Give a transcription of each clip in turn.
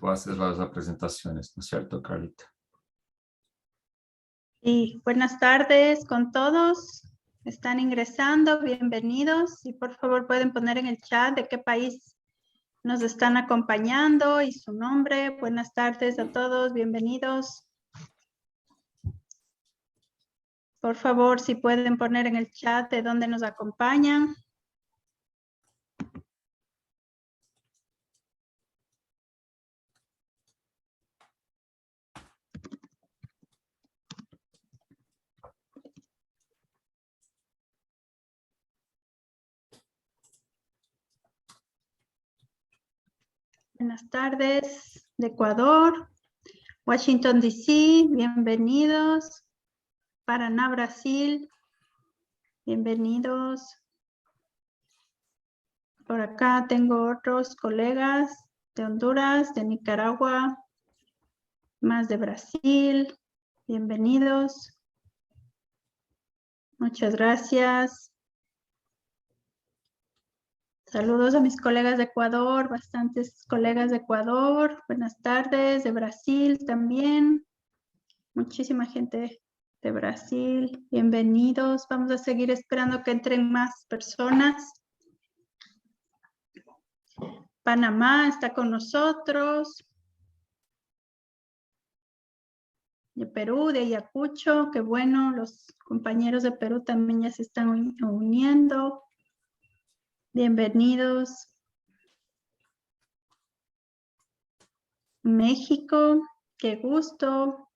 Tú haces las presentaciones, ¿no es cierto, Carlita? Y buenas tardes con todos. Están ingresando, bienvenidos. Y por favor pueden poner en el chat de qué país nos están acompañando y su nombre. Buenas tardes a todos, bienvenidos. Por favor, si pueden poner en el chat de dónde nos acompañan. Buenas tardes de Ecuador, Washington DC, bienvenidos. Paraná, Brasil, bienvenidos. Por acá tengo otros colegas de Honduras, de Nicaragua, más de Brasil, bienvenidos. Muchas gracias. Saludos a mis colegas de Ecuador, bastantes colegas de Ecuador. Buenas tardes, de Brasil también. Muchísima gente de Brasil. Bienvenidos. Vamos a seguir esperando que entren más personas. Panamá está con nosotros. De Perú, de Ayacucho. Qué bueno, los compañeros de Perú también ya se están uniendo. Bienvenidos. México, qué gusto.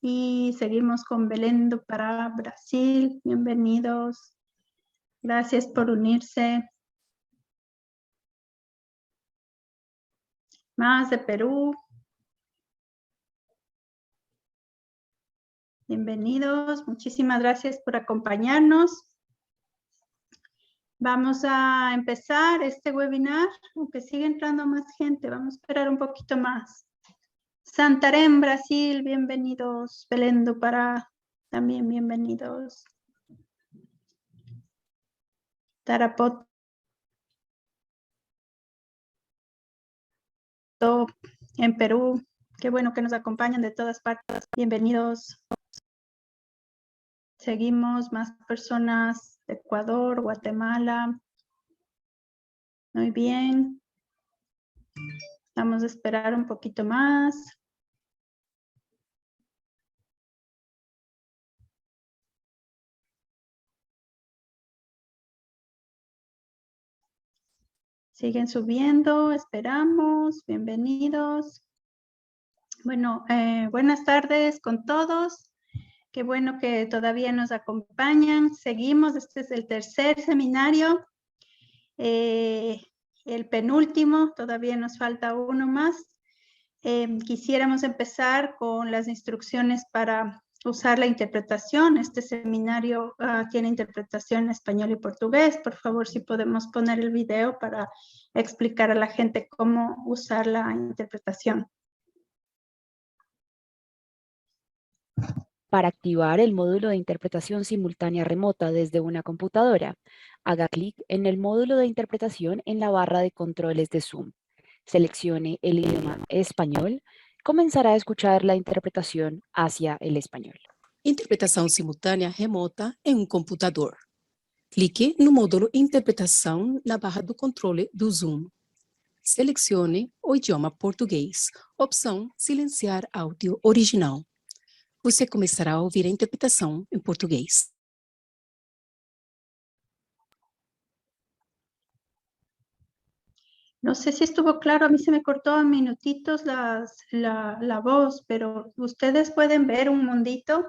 Y seguimos con Belén do Pará, Brasil. Bienvenidos. Gracias por unirse. Más de Perú. Bienvenidos. Muchísimas gracias por acompañarnos. Vamos a empezar este webinar, aunque sigue entrando más gente. Vamos a esperar un poquito más. Santarém, Brasil, bienvenidos. Belén do Pará, también bienvenidos. Tarapoto, en Perú. Qué bueno que nos acompañan de todas partes. Bienvenidos. Seguimos más personas de Ecuador, Guatemala. Muy bien. Vamos a esperar un poquito más. Siguen subiendo, esperamos. Bienvenidos. Bueno, buenas tardes con todos. Qué bueno que todavía nos acompañan. Seguimos, este es el tercer seminario. El penúltimo, todavía nos falta uno más. Quisiéramos empezar con las instrucciones para usar la interpretación. Este seminario tiene interpretación en español y portugués. Por favor, si podemos poner el video para explicar a la gente cómo usar la interpretación. Para activar el módulo de interpretación simultánea remota desde una computadora, haga clic en el módulo de interpretación en la barra de controles de Zoom. Seleccione el idioma español. Comenzará a escuchar la interpretación hacia el español. Interpretação simultânea remota em um computador. Clique no módulo Interpretação na barra do controle do Zoom. Selecione o idioma português. Opção Silenciar áudio original. Você começará a ouvir a interpretação em português. No sé si estuvo claro, a mí se me cortó a minutitos la voz, pero ustedes pueden ver un mundito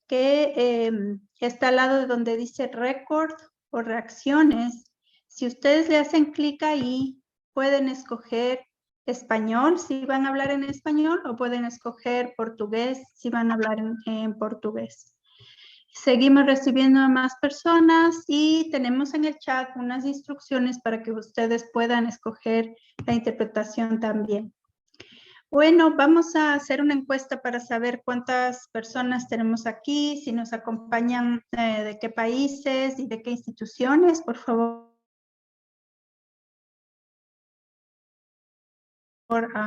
que está al lado de donde dice record o reacciones. Si ustedes le hacen clic ahí, pueden escoger español si van a hablar en español o pueden escoger portugués si van a hablar en portugués. Seguimos recibiendo a más personas y tenemos en el chat unas instrucciones para que ustedes puedan escoger la interpretación también. Bueno, vamos a hacer una encuesta para saber cuántas personas tenemos aquí, si nos acompañan de qué países y de qué instituciones, por favor.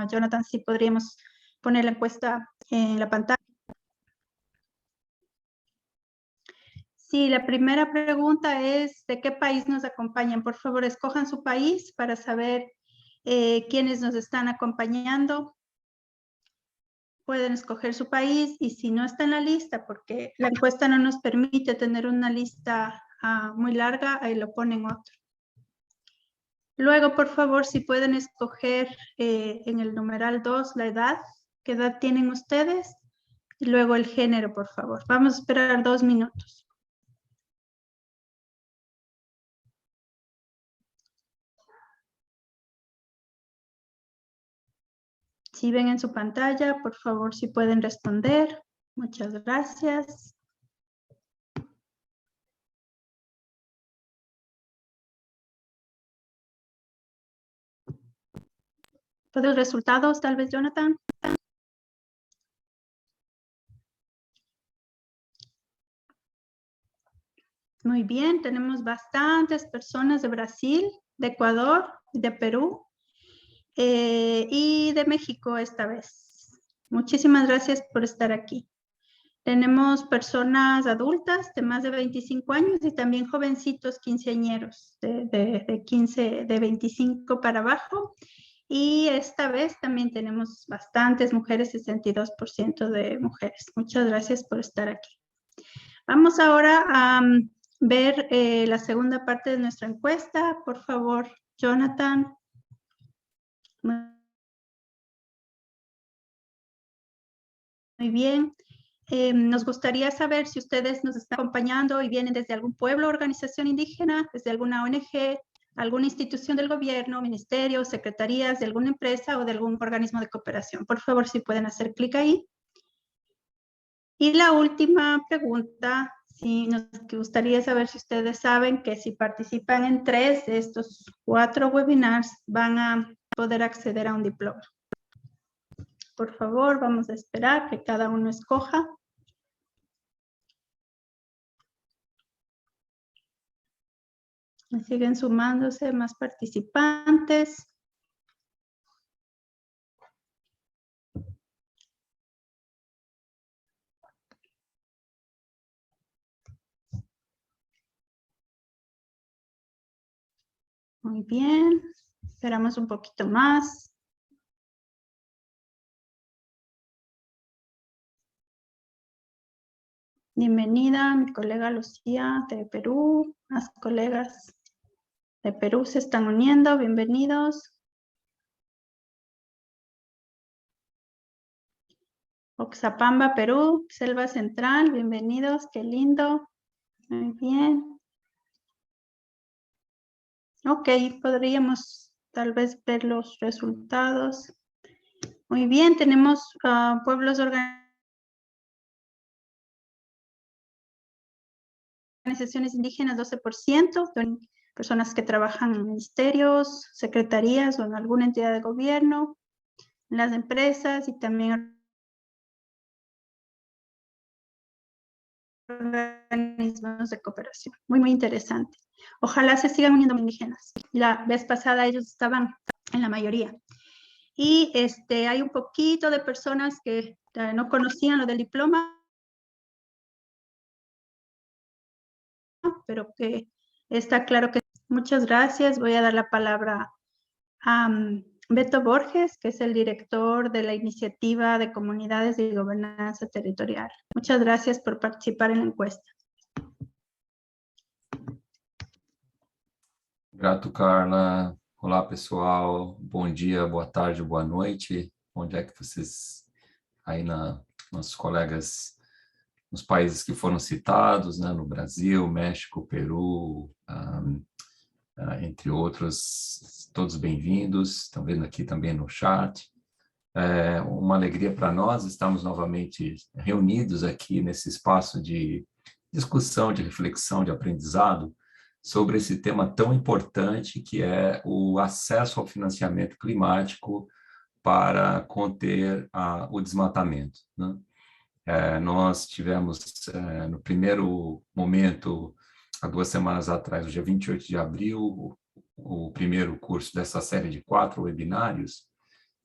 Jonathan, si podríamos poner la encuesta en la pantalla. Sí, la primera pregunta es ¿de qué país nos acompañan? Por favor, escojan su país para saber quiénes nos están acompañando. Pueden escoger su país y si no está en la lista, porque la encuesta no nos permite tener una lista muy larga, ahí lo ponen otro. Luego, por favor, si pueden escoger en el numeral 2 la edad, ¿qué edad tienen ustedes? Y luego el género, por favor. Vamos a esperar 2 minutos. Si ven en su pantalla, por favor, si pueden responder. Muchas gracias. ¿Todos los resultados, tal vez, Jonathan? Muy bien, tenemos bastantes personas de Brasil, de Ecuador, de Perú y de México esta vez. Muchísimas gracias por estar aquí. Tenemos personas adultas de más de 25 años y también jovencitos quinceañeros de 25 para abajo. Y esta vez también tenemos bastantes mujeres, 62% de mujeres. Muchas gracias por estar aquí. Vamos ahora a ver la segunda parte de nuestra encuesta. Por favor, Jonathan. Muy bien. Nos gustaría saber si ustedes nos están acompañando y vienen desde algún pueblo o organización indígena, desde alguna ONG, alguna institución del gobierno, ministerio, secretarías de alguna empresa o de algún organismo de cooperación. Por favor, si pueden hacer clic ahí. Y la última pregunta, sí, nos gustaría saber si ustedes saben que si participan en 3 de estos 4 webinars, van a poder acceder a un diploma. Por favor, vamos a esperar que cada uno escoja. Siguen sumándose más participantes. Muy bien. Esperamos un poquito más. Bienvenida, mi colega Lucía de Perú. Más colegas de Perú se están uniendo. Bienvenidos. Oxapamba, Perú, Selva Central. Bienvenidos, qué lindo. Muy bien. Ok, podríamos tal vez ver los resultados. Muy bien, tenemos pueblos organizaciones indígenas, 12%, personas que trabajan en ministerios, secretarías o en alguna entidad de gobierno, en las empresas y también organismos de cooperación. Muy, muy interesante. Ojalá se sigan uniendo indígenas. La vez pasada ellos estaban en la mayoría. Y hay un poquito de personas que no conocían lo del diploma, pero que está claro que... Muchas gracias. Voy a dar la palabra a Beto Borges, que es el director de la Iniciativa de Comunidades de Gobernanza Territorial. Muchas gracias por participar en la encuesta. Grato, Carla. Olá, pessoal. Bom dia, boa tarde, boa noite. Onde é que vocês, aí nossos colegas nos países que foram citados, né, no Brasil, México, Peru, entre outros, todos bem-vindos. Estão vendo aqui também no chat. É uma alegria para nós estarmos novamente reunidos aqui nesse espaço de discussão, de reflexão, de aprendizado sobre esse tema tão importante que é o acesso ao financiamento climático para conter o desmatamento, né? Nós tivemos, no primeiro momento, há 2 semanas atrás, no dia 28 de abril, o primeiro curso dessa série de 4 webinários,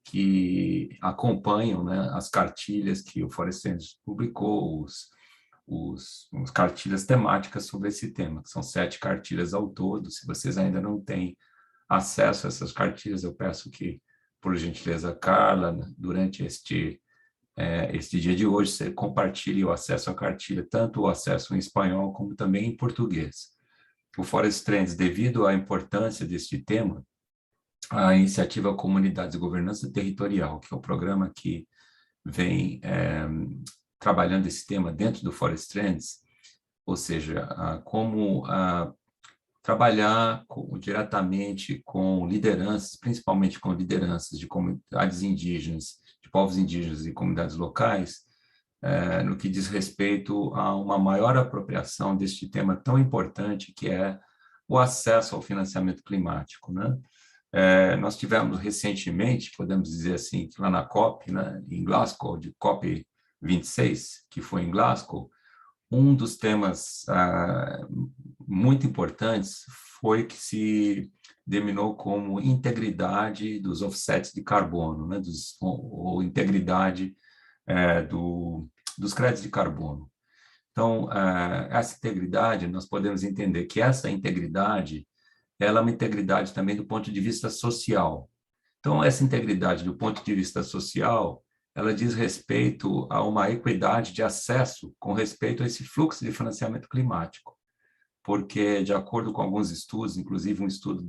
que acompanham, né, as cartilhas que o Forest Trends publicou, as cartilhas temáticas sobre esse tema, que são 7 cartilhas ao todo. Se vocês ainda não têm acesso a essas cartilhas, eu peço que, por gentileza, Carla, durante este dia de hoje, você compartilhe o acesso à cartilha, tanto o acesso em espanhol como também em português. O Forest Trends, devido à importância deste tema, a iniciativa Comunidades e Governança Territorial, que é o programa que vem trabalhando esse tema dentro do Forest Trends, ou seja, como trabalhar diretamente com lideranças, principalmente com lideranças de comunidades indígenas, de povos indígenas e comunidades locais, no que diz respeito a uma maior apropriação deste tema tão importante que é o acesso ao financiamento climático, né? Nós tivemos recentemente, podemos dizer assim, que lá na COP, né, em Glasgow, de COP 26, que foi em Glasgow, um dos temas muito importantes foi que se denominou como integridade dos offsets de carbono, né, ou integridade dos créditos de carbono. Então, essa integridade, nós podemos entender que essa integridade, ela é uma integridade também do ponto de vista social. Então, essa integridade do ponto de vista social, ela diz respeito a uma equidade de acesso com respeito a esse fluxo de financiamento climático. Porque, de acordo com alguns estudos, inclusive um estudo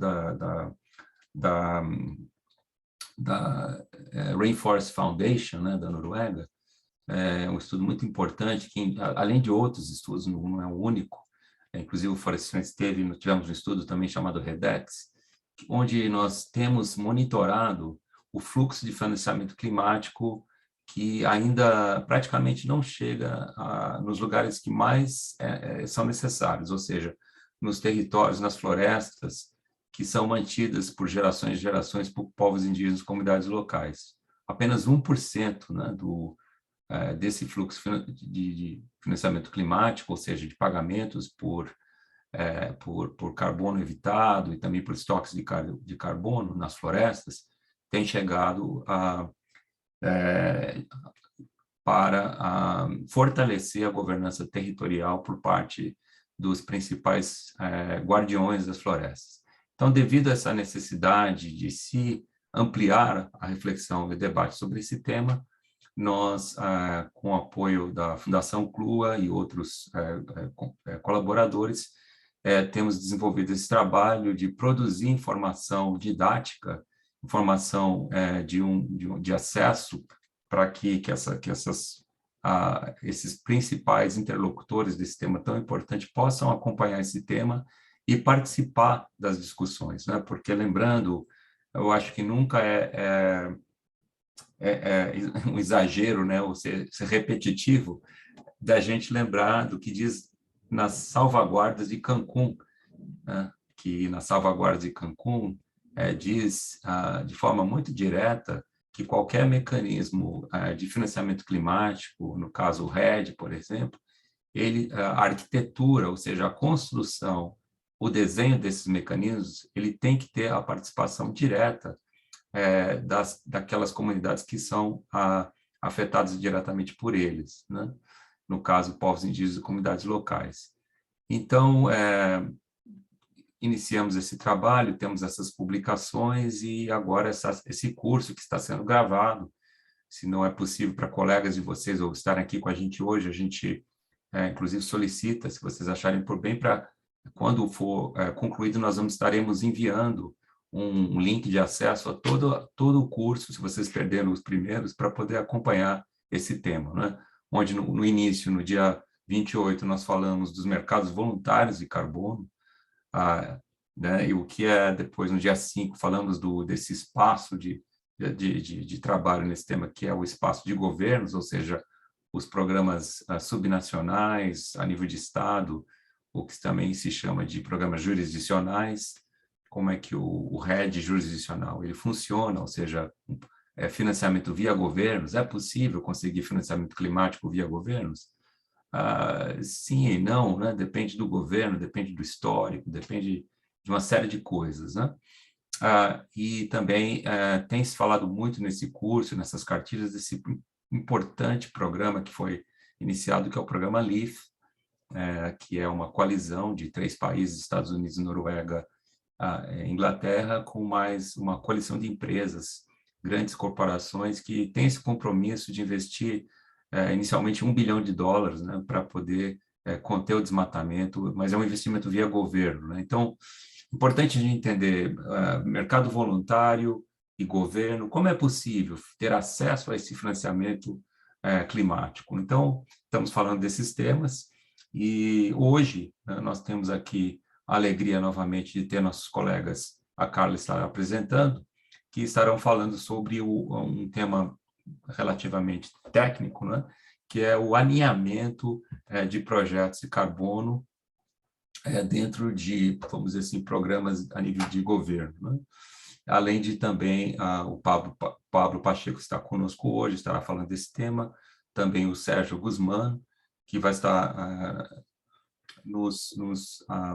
da Rainforest Foundation, né, da Noruega, um estudo muito importante, que, além de outros estudos, não é o único, inclusive o Forest Trends tivemos um estudo também chamado REDEX, onde nós temos monitorado o fluxo de financiamento climático que ainda praticamente não chega nos lugares que mais são necessários, ou seja, nos territórios, nas florestas, que são mantidas por gerações e gerações por povos indígenas e comunidades locais. Apenas 1%, né, desse fluxo de financiamento climático, ou seja, de pagamentos por carbono evitado e também por estoques de carbono nas florestas, tem chegado para fortalecer a governança territorial por parte dos principais guardiões das florestas. Então, devido a essa necessidade de se ampliar a reflexão e o debate sobre esse tema, nós, com o apoio da Fundação CLUA e outros colaboradores, temos desenvolvido esse trabalho de produzir informação didática, informação de acesso para que esses principais interlocutores desse tema tão importante possam acompanhar esse tema e participar das discussões, né? Porque, lembrando, eu acho que nunca é um exagero, né, ou ser repetitivo, da gente lembrar do que diz nas salvaguardas de Cancún, né, que nas salvaguardas de Cancún diz de forma muito direta que qualquer mecanismo de financiamento climático, no caso o REDD, por exemplo, a arquitetura, ou seja, a construção, o desenho desses mecanismos, ele tem que ter a participação direta daquelas comunidades que são afetadas diretamente por eles, né? No caso, povos indígenas e comunidades locais. Então, iniciamos esse trabalho, temos essas publicações e agora esse curso que está sendo gravado. Se não é possível para colegas de vocês ou estarem aqui com a gente hoje, a gente, inclusive, solicita, se vocês acharem por bem, para quando for concluído, nós estaremos enviando um link de acesso a todo o curso, se vocês perderam os primeiros, para poder acompanhar esse tema, né? Onde no início, no dia 28, nós falamos dos mercados voluntários de carbono, né? E o que depois, no dia 5, falamos desse espaço de trabalho nesse tema, que é o espaço de governos, ou seja, os programas subnacionais a nível de Estado, o que também se chama de programas jurisdicionais, como é que o REDD jurisdicional ele funciona, ou seja, financiamento via governos. É possível conseguir financiamento climático via governos? Sim e não, né? Depende do governo, depende do histórico, depende de uma série de coisas, né? E também tem se falado muito nesse curso, nessas cartilhas, desse importante programa que foi iniciado, que é o programa LEAF, que é uma coalizão de 3 países, Estados Unidos, Noruega, Inglaterra, com mais uma coalição de empresas, grandes corporações que têm esse compromisso de investir inicialmente $1 bilhão, né, para poder conter o desmatamento, mas é um investimento via governo, né? Então, importante a gente entender mercado voluntário e governo, como é possível ter acesso a esse financiamento climático. Então, estamos falando desses temas e hoje nós temos aqui a alegria novamente de ter nossos colegas, a Carla está apresentando, que estarão falando sobre um tema relativamente técnico, né, que é o alinhamento de projetos de carbono dentro de, vamos dizer assim, programas a nível de governo, né? Além de também o Pablo Pacheco está conosco hoje, estará falando desse tema, também o Sérgio Guzmán, que vai estar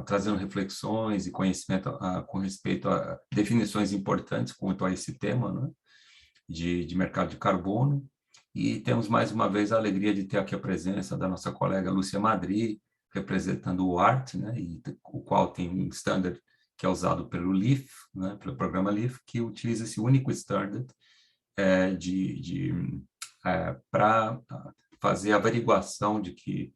trazendo reflexões e conhecimento com respeito a definições importantes quanto a esse tema, né, de mercado de carbono. E temos mais uma vez a alegria de ter aqui a presença da nossa colega Lúcia Madri, representando o ART, né, e o qual tem um standard que é usado pelo LEAF, né, pelo programa LEAF, que utiliza esse único standard para fazer a averiguação de que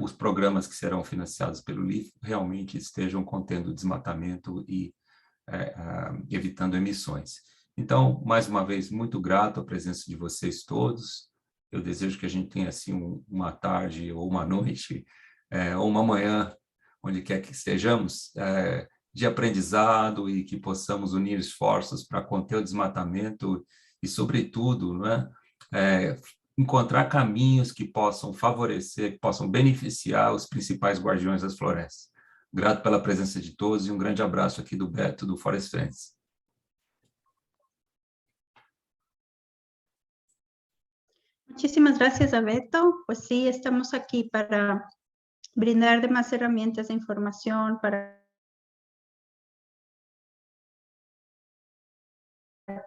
os programas que serão financiados pelo LEAF realmente estejam contendo desmatamento e evitando emissões. Então, mais uma vez, muito grato à presença de vocês todos. Eu desejo que a gente tenha assim uma tarde ou uma noite ou uma manhã, onde quer que estejamos, de aprendizado e que possamos unir esforços para conter o desmatamento e, sobretudo, né, encontrar caminhos que possam favorecer, que possam beneficiar os principais guardiões das florestas. Grato pela presença de todos e um grande abraço aqui do Beto, do Forest Friends. Muchísimas gracias, Beto. Pues sí, estamos aquí para brindar demás herramientas de información para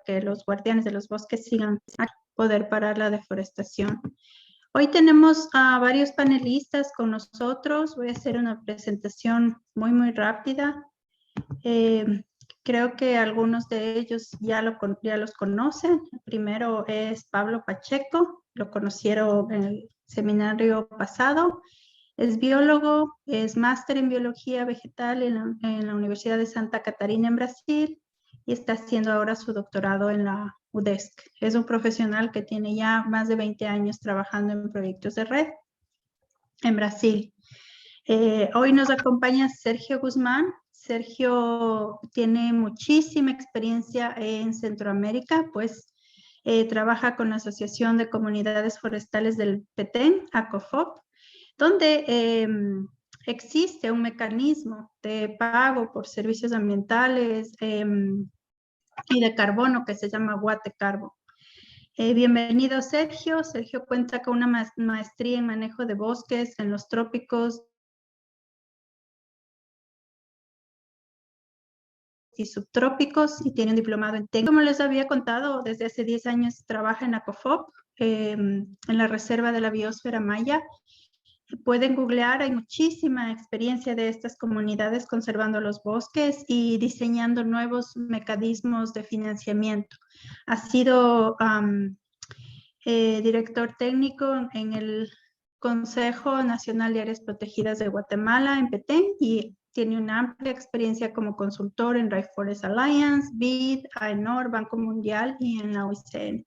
que los guardianes de los bosques sigan a poder parar la deforestación. Hoy tenemos a varios panelistas con nosotros. Voy a hacer una presentación muy rápida. Creo que algunos de ellos ya los conocen. El primero es Pablo Pacheco, lo conocieron en el seminario pasado. Es biólogo, es máster en biología vegetal en la Universidad de Santa Catarina en Brasil y está haciendo ahora su doctorado en la UDESC. Es un profesional que tiene ya más de 20 años trabajando en proyectos de red en Brasil. Hoy nos acompaña Sergio Guzmán. Sergio tiene muchísima experiencia en Centroamérica, pues trabaja con la Asociación de Comunidades Forestales del Petén, ACOFOP, donde existe un mecanismo de pago por servicios ambientales y de carbono que se llama Guatecarbo. Bienvenido, Sergio. Sergio cuenta con una maestría en manejo de bosques en los trópicos y subtrópicos y tiene un diplomado en técnica. Como les había contado, desde hace 10 años trabaja en ACOFOP, en la Reserva de la Biosfera Maya. Pueden googlear, hay muchísima experiencia de estas comunidades conservando los bosques y diseñando nuevos mecanismos de financiamiento. Ha sido director técnico en el Consejo Nacional de Áreas Protegidas de Guatemala, en Petén, y tiene una amplia experiencia como consultor en Rainforest Alliance, BID, AENOR, Banco Mundial y en la OICN.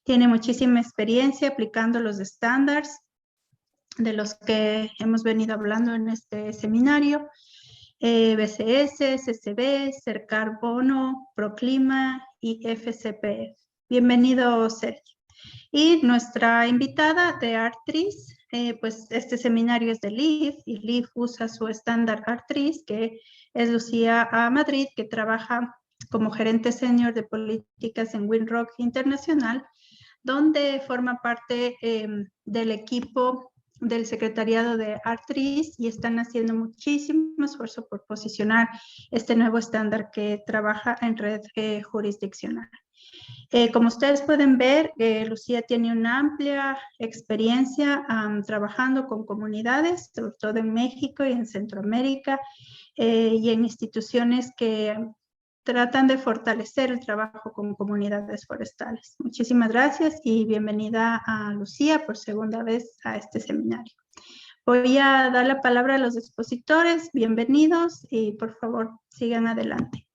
Tiene muchísima experiencia aplicando los estándares de los que hemos venido hablando en este seminario, BCS, CCB, Cercarbono, Proclima y FCPF. Bienvenido, Sergio. Y nuestra invitada de ARTRIS, pues este seminario es de LEAF y LEAF usa su estándar ARTRIS, que es Lucía Madrid, que trabaja como gerente senior de políticas en Windrock Internacional, donde forma parte del equipo del secretariado de Artris y están haciendo muchísimo esfuerzo por posicionar este nuevo estándar que trabaja en red jurisdiccional. Como ustedes pueden ver, Lucía tiene una amplia experiencia trabajando con comunidades, sobre todo en México y en Centroamérica, y en instituciones que tratan de fortalecer el trabajo con comunidades forestales. Muchísimas gracias y bienvenida a Lucía por segunda vez a este seminario. Voy a dar la palabra a los expositores. Bienvenidos y por favor sigan adelante.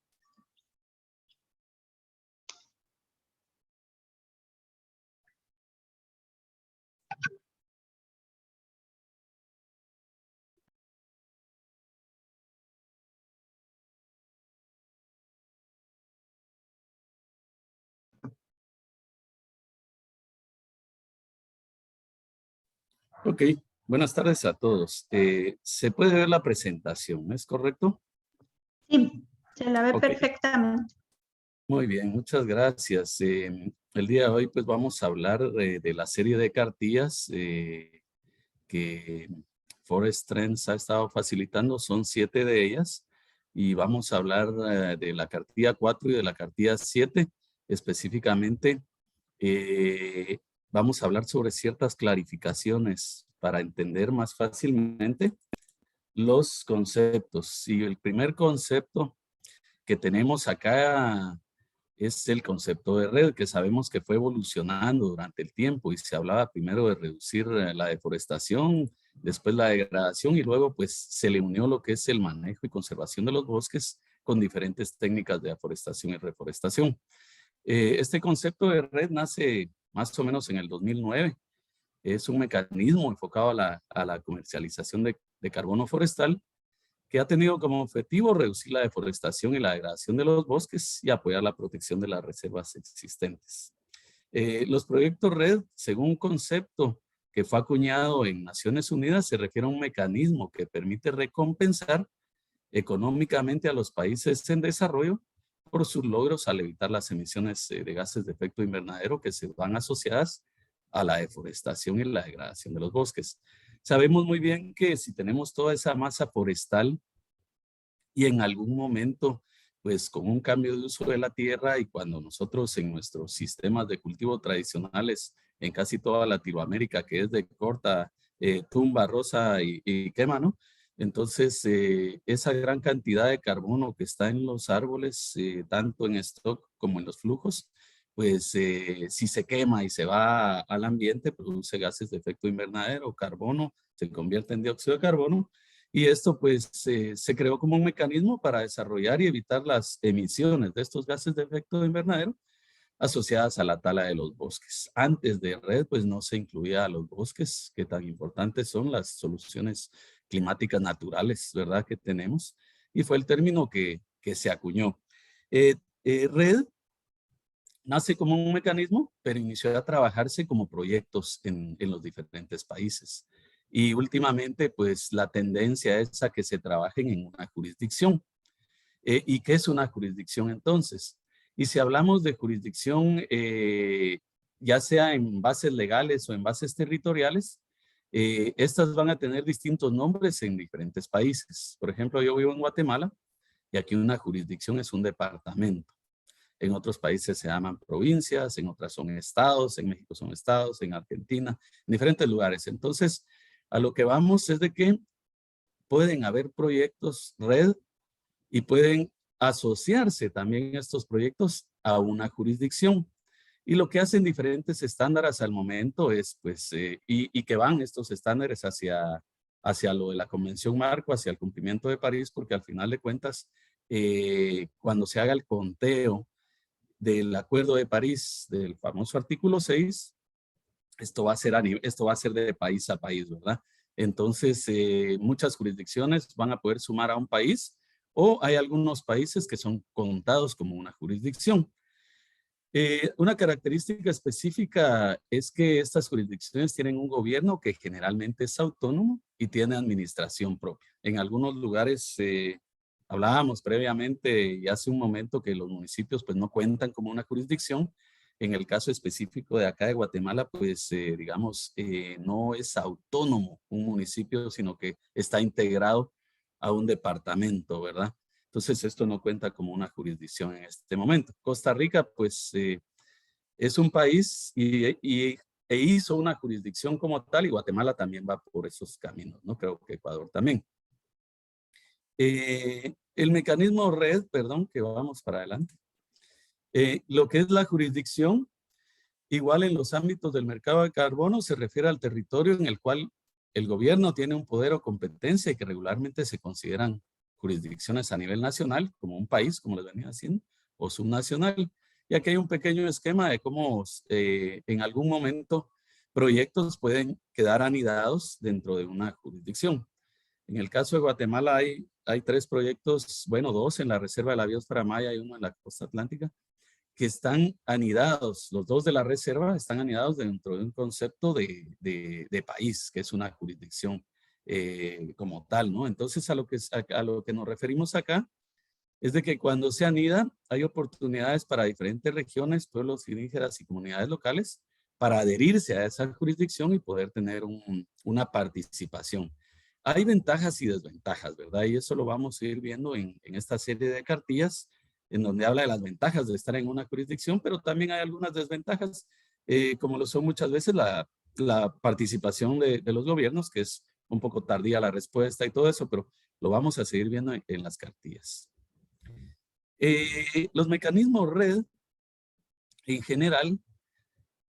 Ok, buenas tardes a todos. ¿Se puede ver la presentación, es correcto? Sí, se la ve Ok. perfectamente. Muy bien, muchas gracias. El día de hoy pues vamos a hablar de la serie de cartillas que Forest Trends ha estado facilitando. Son 7 de ellas y vamos a hablar de la cartilla 4 y de la cartilla 7 específicamente. Vamos a hablar sobre ciertas clarificaciones para entender más fácilmente los conceptos. Y el primer concepto que tenemos acá es el concepto de red, que sabemos que fue evolucionando durante el tiempo y se hablaba primero de reducir la deforestación, después la degradación y luego pues se le unió lo que es el manejo y conservación de los bosques con diferentes técnicas de afforestación y reforestación. Este concepto de red nace más o menos en el 2009. Es un mecanismo enfocado a la comercialización de carbono forestal que ha tenido como objetivo reducir la deforestación y la degradación de los bosques y apoyar la protección de las reservas existentes. Los proyectos RED, según un concepto que fue acuñado en Naciones Unidas, se refiere a un mecanismo que permite recompensar económicamente a los países en desarrollo por sus logros al evitar las emisiones de gases de efecto invernadero que se van asociadas a la deforestación y la degradación de los bosques. Sabemos muy bien que si tenemos toda esa masa forestal y en algún momento, pues con un cambio de uso de la tierra y cuando nosotros en nuestros sistemas de cultivo tradicionales en casi toda Latinoamérica, que es de corta, tumba, rosa y quema, ¿no? Entonces, esa gran cantidad de carbono que está en los árboles, tanto en stock como en los flujos, pues si se quema y se va al ambiente, produce gases de efecto invernadero, carbono, se convierte en dióxido de carbono. Y esto pues se creó como un mecanismo para desarrollar y evitar las emisiones de estos gases de efecto invernadero asociadas a la tala de los bosques. Antes de RED pues no se incluía a los bosques, que tan importantes son las soluciones climáticas naturales, ¿verdad? Que tenemos. Y fue el término que se acuñó. RED nace como un mecanismo, pero inició a trabajarse como proyectos en los diferentes países. Y últimamente, pues la tendencia es a que se trabajen en una jurisdicción. ¿Y qué es una jurisdicción entonces? Y si hablamos de jurisdicción, ya sea en bases legales o en bases territoriales, estas van a tener distintos nombres en diferentes países. Por ejemplo, yo vivo en Guatemala y aquí una jurisdicción es un departamento. En otros países se llaman provincias, en otras son estados, en México son estados, en Argentina, en diferentes lugares. Entonces, a lo que vamos es de que pueden haber proyectos red y pueden asociarse también estos proyectos a una jurisdicción. Y lo que hacen diferentes estándares al momento es, pues, y que van estos estándares hacia lo de la Convención Marco, hacia el cumplimiento de París, porque al final de cuentas, cuando se haga el conteo del Acuerdo de París, del famoso artículo 6, esto va a ser de país a país, ¿verdad? Entonces, muchas jurisdicciones van a poder sumar a un país o hay algunos países que son contados como una jurisdicción. Una característica específica es que estas jurisdicciones tienen un gobierno que generalmente es autónomo y tiene administración propia. En algunos lugares hablábamos previamente y hace un momento que los municipios pues no cuentan como una jurisdicción. en el caso específico de acá de Guatemala, pues digamos, no es autónomo un municipio, sino que está integrado a un departamento, ¿verdad? Entonces esto no cuenta como una jurisdicción en este momento. Costa Rica, pues es un país e hizo una jurisdicción como tal, y Guatemala también va por esos caminos, ¿no? Creo que Ecuador también. El mecanismo RED, perdón, que vamos para adelante. Lo que es la jurisdicción, igual en los ámbitos del mercado de carbono, se refiere al territorio en el cual el gobierno tiene un poder o competencia y que regularmente se consideran jurisdicciones a nivel nacional, como un país, como les venía diciendo, o subnacional. Y aquí hay un pequeño esquema de cómo en algún momento proyectos pueden quedar anidados dentro de una jurisdicción. En el caso de Guatemala hay 3 proyectos, bueno, 2 en la Reserva de la Biosfera Maya y 1 en la Costa Atlántica, que están anidados, los 2 de la reserva están anidados dentro de un concepto de país, que es una jurisdicción como tal, ¿no? Entonces a lo que nos referimos acá es de que cuando se anida hay oportunidades para diferentes regiones, pueblos indígenas y comunidades locales para adherirse a esa jurisdicción y poder tener una participación. Hay ventajas y desventajas, ¿verdad? Y eso lo vamos a ir viendo en esta serie de cartillas, en donde habla de las ventajas de estar en una jurisdicción, pero también hay algunas desventajas, como lo son muchas veces la participación de los gobiernos, que es un poco tardía la respuesta y todo eso, pero lo vamos a seguir viendo en las cartillas. Los mecanismos RED, en general,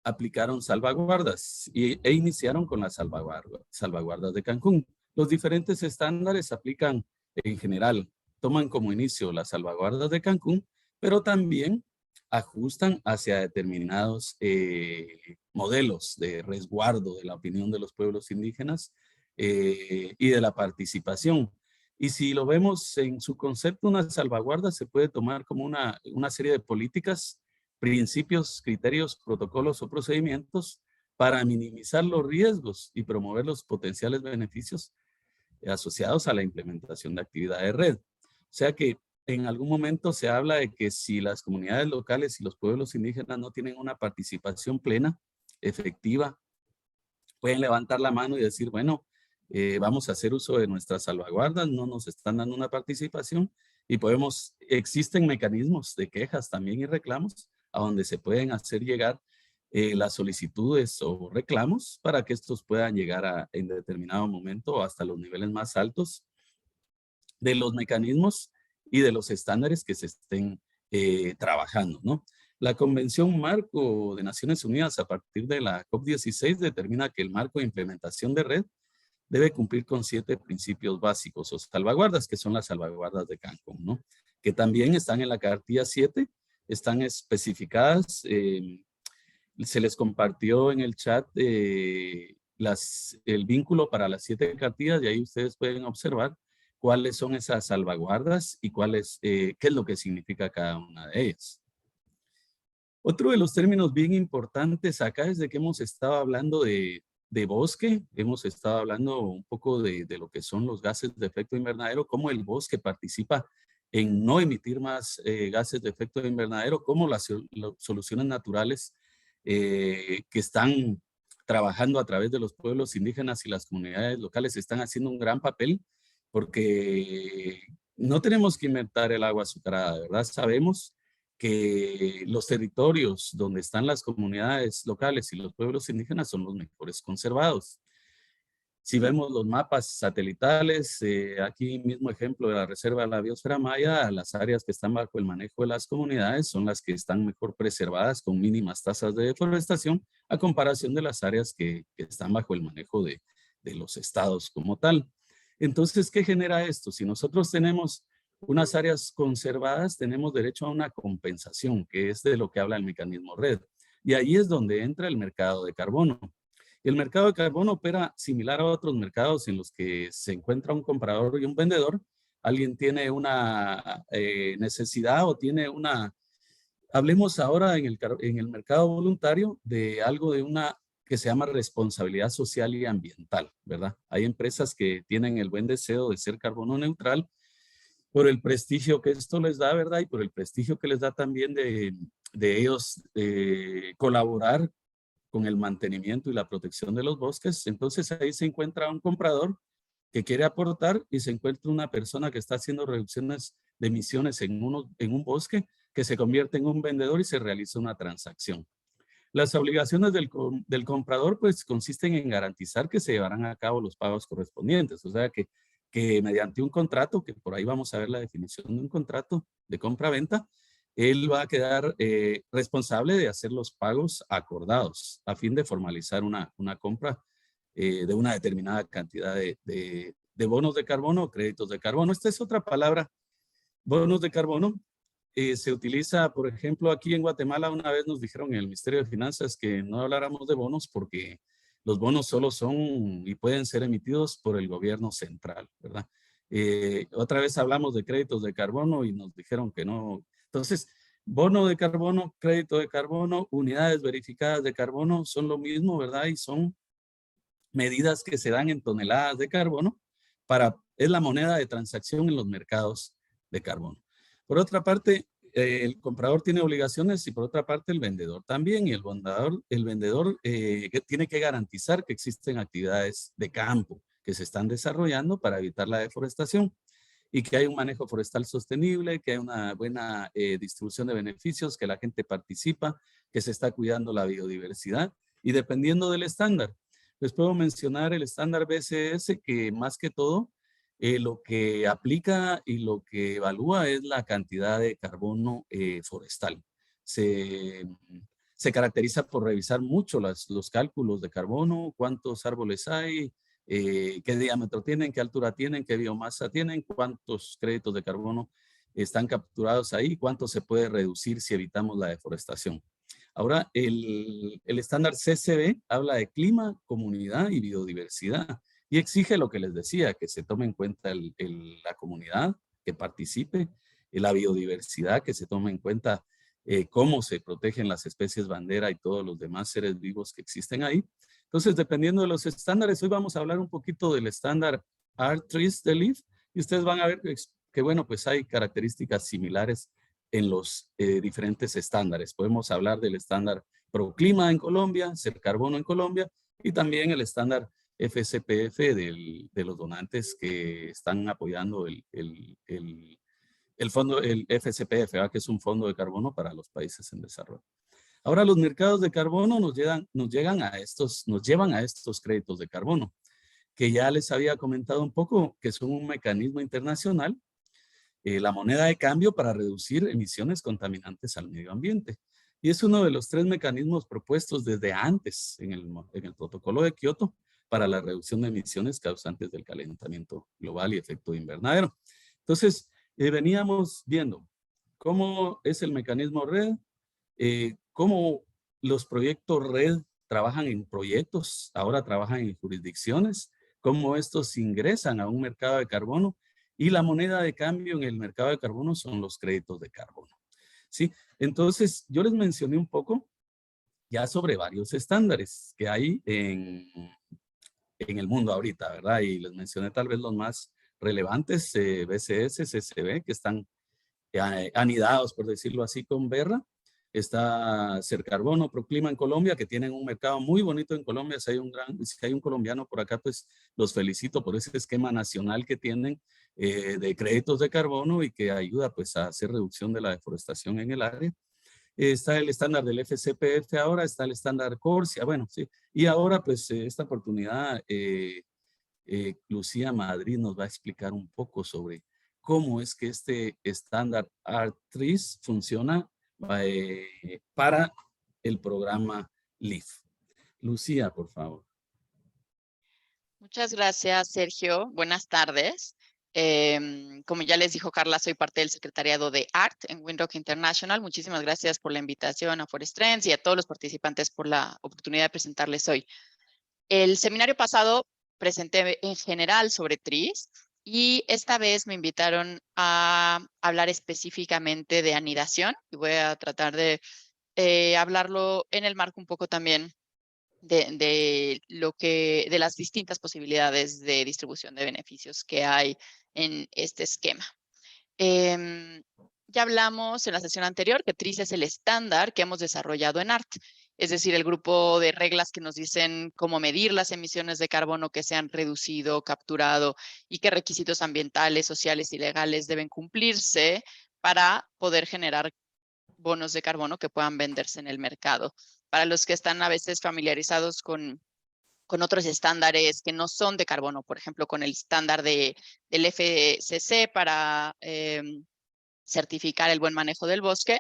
aplicaron salvaguardas e iniciaron con las salvaguardas de Cancún. Los diferentes estándares aplican en general, toman como inicio las salvaguardas de Cancún, pero también ajustan hacia determinados modelos de resguardo de la opinión de los pueblos indígenas y de la participación. Y si lo vemos en su concepto, una salvaguarda se puede tomar como una serie de políticas, principios, criterios, protocolos o procedimientos para minimizar los riesgos y promover los potenciales beneficios asociados a la implementación de actividades de red. O sea que en algún momento se habla de que si las comunidades locales y los pueblos indígenas no tienen una participación plena, efectiva, pueden levantar la mano y decir, bueno, vamos a hacer uso de nuestras salvaguardas, no nos están dando una participación y existen mecanismos de quejas también y reclamos a donde se pueden hacer llegar las solicitudes o reclamos para que estos puedan llegar en determinado momento hasta los niveles más altos de los mecanismos y de los estándares que se estén trabajando, ¿no? La Convención Marco de Naciones Unidas a partir de la COP16 determina que el marco de implementación de red debe cumplir con 7 principios básicos o salvaguardas, que son las salvaguardas de Cancún, ¿no? Que también están en la cartilla 7, están especificadas, se les compartió en el chat el vínculo para las 7 cartillas y ahí ustedes pueden observar cuáles son esas salvaguardas y qué es lo que significa cada una de ellas. Otro de los términos bien importantes acá es de que hemos estado hablando de bosque, hemos estado hablando un poco de lo que son los gases de efecto invernadero, cómo el bosque participa en no emitir más gases de efecto invernadero, cómo las soluciones naturales que están trabajando a través de los pueblos indígenas y las comunidades locales están haciendo un gran papel, porque no tenemos que inventar el agua azucarada, ¿verdad? Sabemos que los territorios donde están las comunidades locales y los pueblos indígenas son los mejores conservados. Si vemos los mapas satelitales, aquí mismo ejemplo de la Reserva de la Biosfera Maya, las áreas que están bajo el manejo de las comunidades son las que están mejor preservadas con mínimas tasas de deforestación a comparación de las áreas que están bajo el manejo de los estados como tal. Entonces, ¿qué genera esto? Si nosotros tenemos unas áreas conservadas, tenemos derecho a una compensación, que es de lo que habla el mecanismo RED. Y ahí es donde entra el mercado de carbono. El mercado de carbono opera similar a otros mercados en los que se encuentra un comprador y un vendedor. Alguien tiene una necesidad o tiene una... Hablemos ahora en el mercado voluntario de algo que se llama responsabilidad social y ambiental, ¿verdad? Hay empresas que tienen el buen deseo de ser carbono neutral por el prestigio que esto les da, ¿verdad? Y por el prestigio que les da también de ellos colaborar con el mantenimiento y la protección de los bosques. Entonces ahí se encuentra un comprador que quiere aportar y se encuentra una persona que está haciendo reducciones de emisiones en un bosque, que se convierte en un vendedor y se realiza una transacción. Las obligaciones del comprador pues consisten en garantizar que se llevarán a cabo los pagos correspondientes, o sea que mediante un contrato, que por ahí vamos a ver la definición de un contrato de compra-venta, él va a quedar responsable de hacer los pagos acordados a fin de formalizar una compra de una determinada cantidad de bonos de carbono o créditos de carbono. Esta es otra palabra, bonos de carbono. Se utiliza, por ejemplo, aquí en Guatemala una vez nos dijeron en el Ministerio de Finanzas que no habláramos de bonos porque los bonos solo son y pueden ser emitidos por el gobierno central, ¿verdad? Otra vez hablamos de créditos de carbono y nos dijeron que no. Entonces, bono de carbono, crédito de carbono, unidades verificadas de carbono son lo mismo, ¿verdad? Y son medidas que se dan en toneladas de carbono es la moneda de transacción en los mercados de carbono. Por otra parte, el comprador tiene obligaciones y por otra parte el vendedor también. Y el vendedor tiene que garantizar que existen actividades de campo que se están desarrollando para evitar la deforestación y que hay un manejo forestal sostenible, que hay una buena distribución de beneficios, que la gente participa, que se está cuidando la biodiversidad y dependiendo del estándar. Les puedo mencionar el estándar BCS que más que todo lo que aplica y lo que evalúa es la cantidad de carbono forestal. Se caracteriza por revisar mucho los cálculos de carbono, cuántos árboles hay, qué diámetro tienen, qué altura tienen, qué biomasa tienen, cuántos créditos de carbono están capturados ahí, cuánto se puede reducir si evitamos la deforestación. Ahora, el estándar CCB habla de clima, comunidad y biodiversidad y exige lo que les decía, que se tome en cuenta la comunidad, que participe, la biodiversidad, que se tome en cuenta cómo se protegen las especies bandera y todos los demás seres vivos que existen ahí. Entonces, dependiendo de los estándares, hoy vamos a hablar un poquito del estándar R3 de LEED y ustedes van a ver que bueno, pues hay características similares en los diferentes estándares. Podemos hablar del estándar ProClima en Colombia, Ser Carbono en Colombia y también el estándar FCPF de los donantes que están apoyando el fondo, el FCPF, ¿verdad? Que es un fondo de carbono para los países en desarrollo. Ahora los mercados de carbono nos llevan a estos créditos de carbono, que ya les había comentado un poco, que son un mecanismo internacional, la moneda de cambio para reducir emisiones contaminantes al medio ambiente. Y es uno de los 3 mecanismos propuestos desde antes en el protocolo de Kioto para la reducción de emisiones causantes del calentamiento global y efecto invernadero. Entonces, veníamos viendo cómo es el mecanismo red, cómo los proyectos red trabajan en proyectos, ahora trabajan en jurisdicciones, cómo estos ingresan a un mercado de carbono y la moneda de cambio en el mercado de carbono son los créditos de carbono. ¿Sí? Entonces, yo les mencioné un poco ya sobre varios estándares que hay en el mundo ahorita, ¿verdad? Y les mencioné tal vez los más relevantes, BCS, CCB, que están anidados, por decirlo así, con Berra. Está Ser Carbono, Proclima en Colombia, que tienen un mercado muy bonito en Colombia. Si hay un colombiano por acá, pues los felicito por ese esquema nacional que tienen de créditos de carbono y que ayuda pues a hacer reducción de la deforestación en el área. Está el estándar del FCPF ahora, está el estándar Corsia, bueno, sí. Y ahora pues esta oportunidad, Lucía Madrid nos va a explicar un poco sobre cómo es que este estándar R3 funciona para el programa LEAF. Lucía, por favor. Muchas gracias, Sergio. Buenas tardes. Como ya les dijo Carla, soy parte del secretariado de ART en Windrock International. Muchísimas gracias por la invitación a Forest Trends y a todos los participantes por la oportunidad de presentarles hoy. El seminario pasado presenté en general sobre trees y esta vez me invitaron a hablar específicamente de anidación y voy a tratar de hablarlo en el marco un poco también de las distintas posibilidades de distribución de beneficios que hay en este esquema. ya hablamos en la sesión anterior que TRIS es el estándar que hemos desarrollado en ART, es decir, el grupo de reglas que nos dicen cómo medir las emisiones de carbono que se han reducido, capturado y qué requisitos ambientales, sociales y legales deben cumplirse para poder generar bonos de carbono que puedan venderse en el mercado. Para los que están a veces familiarizados con otros estándares que no son de carbono, por ejemplo, con el estándar del FCC para certificar el buen manejo del bosque,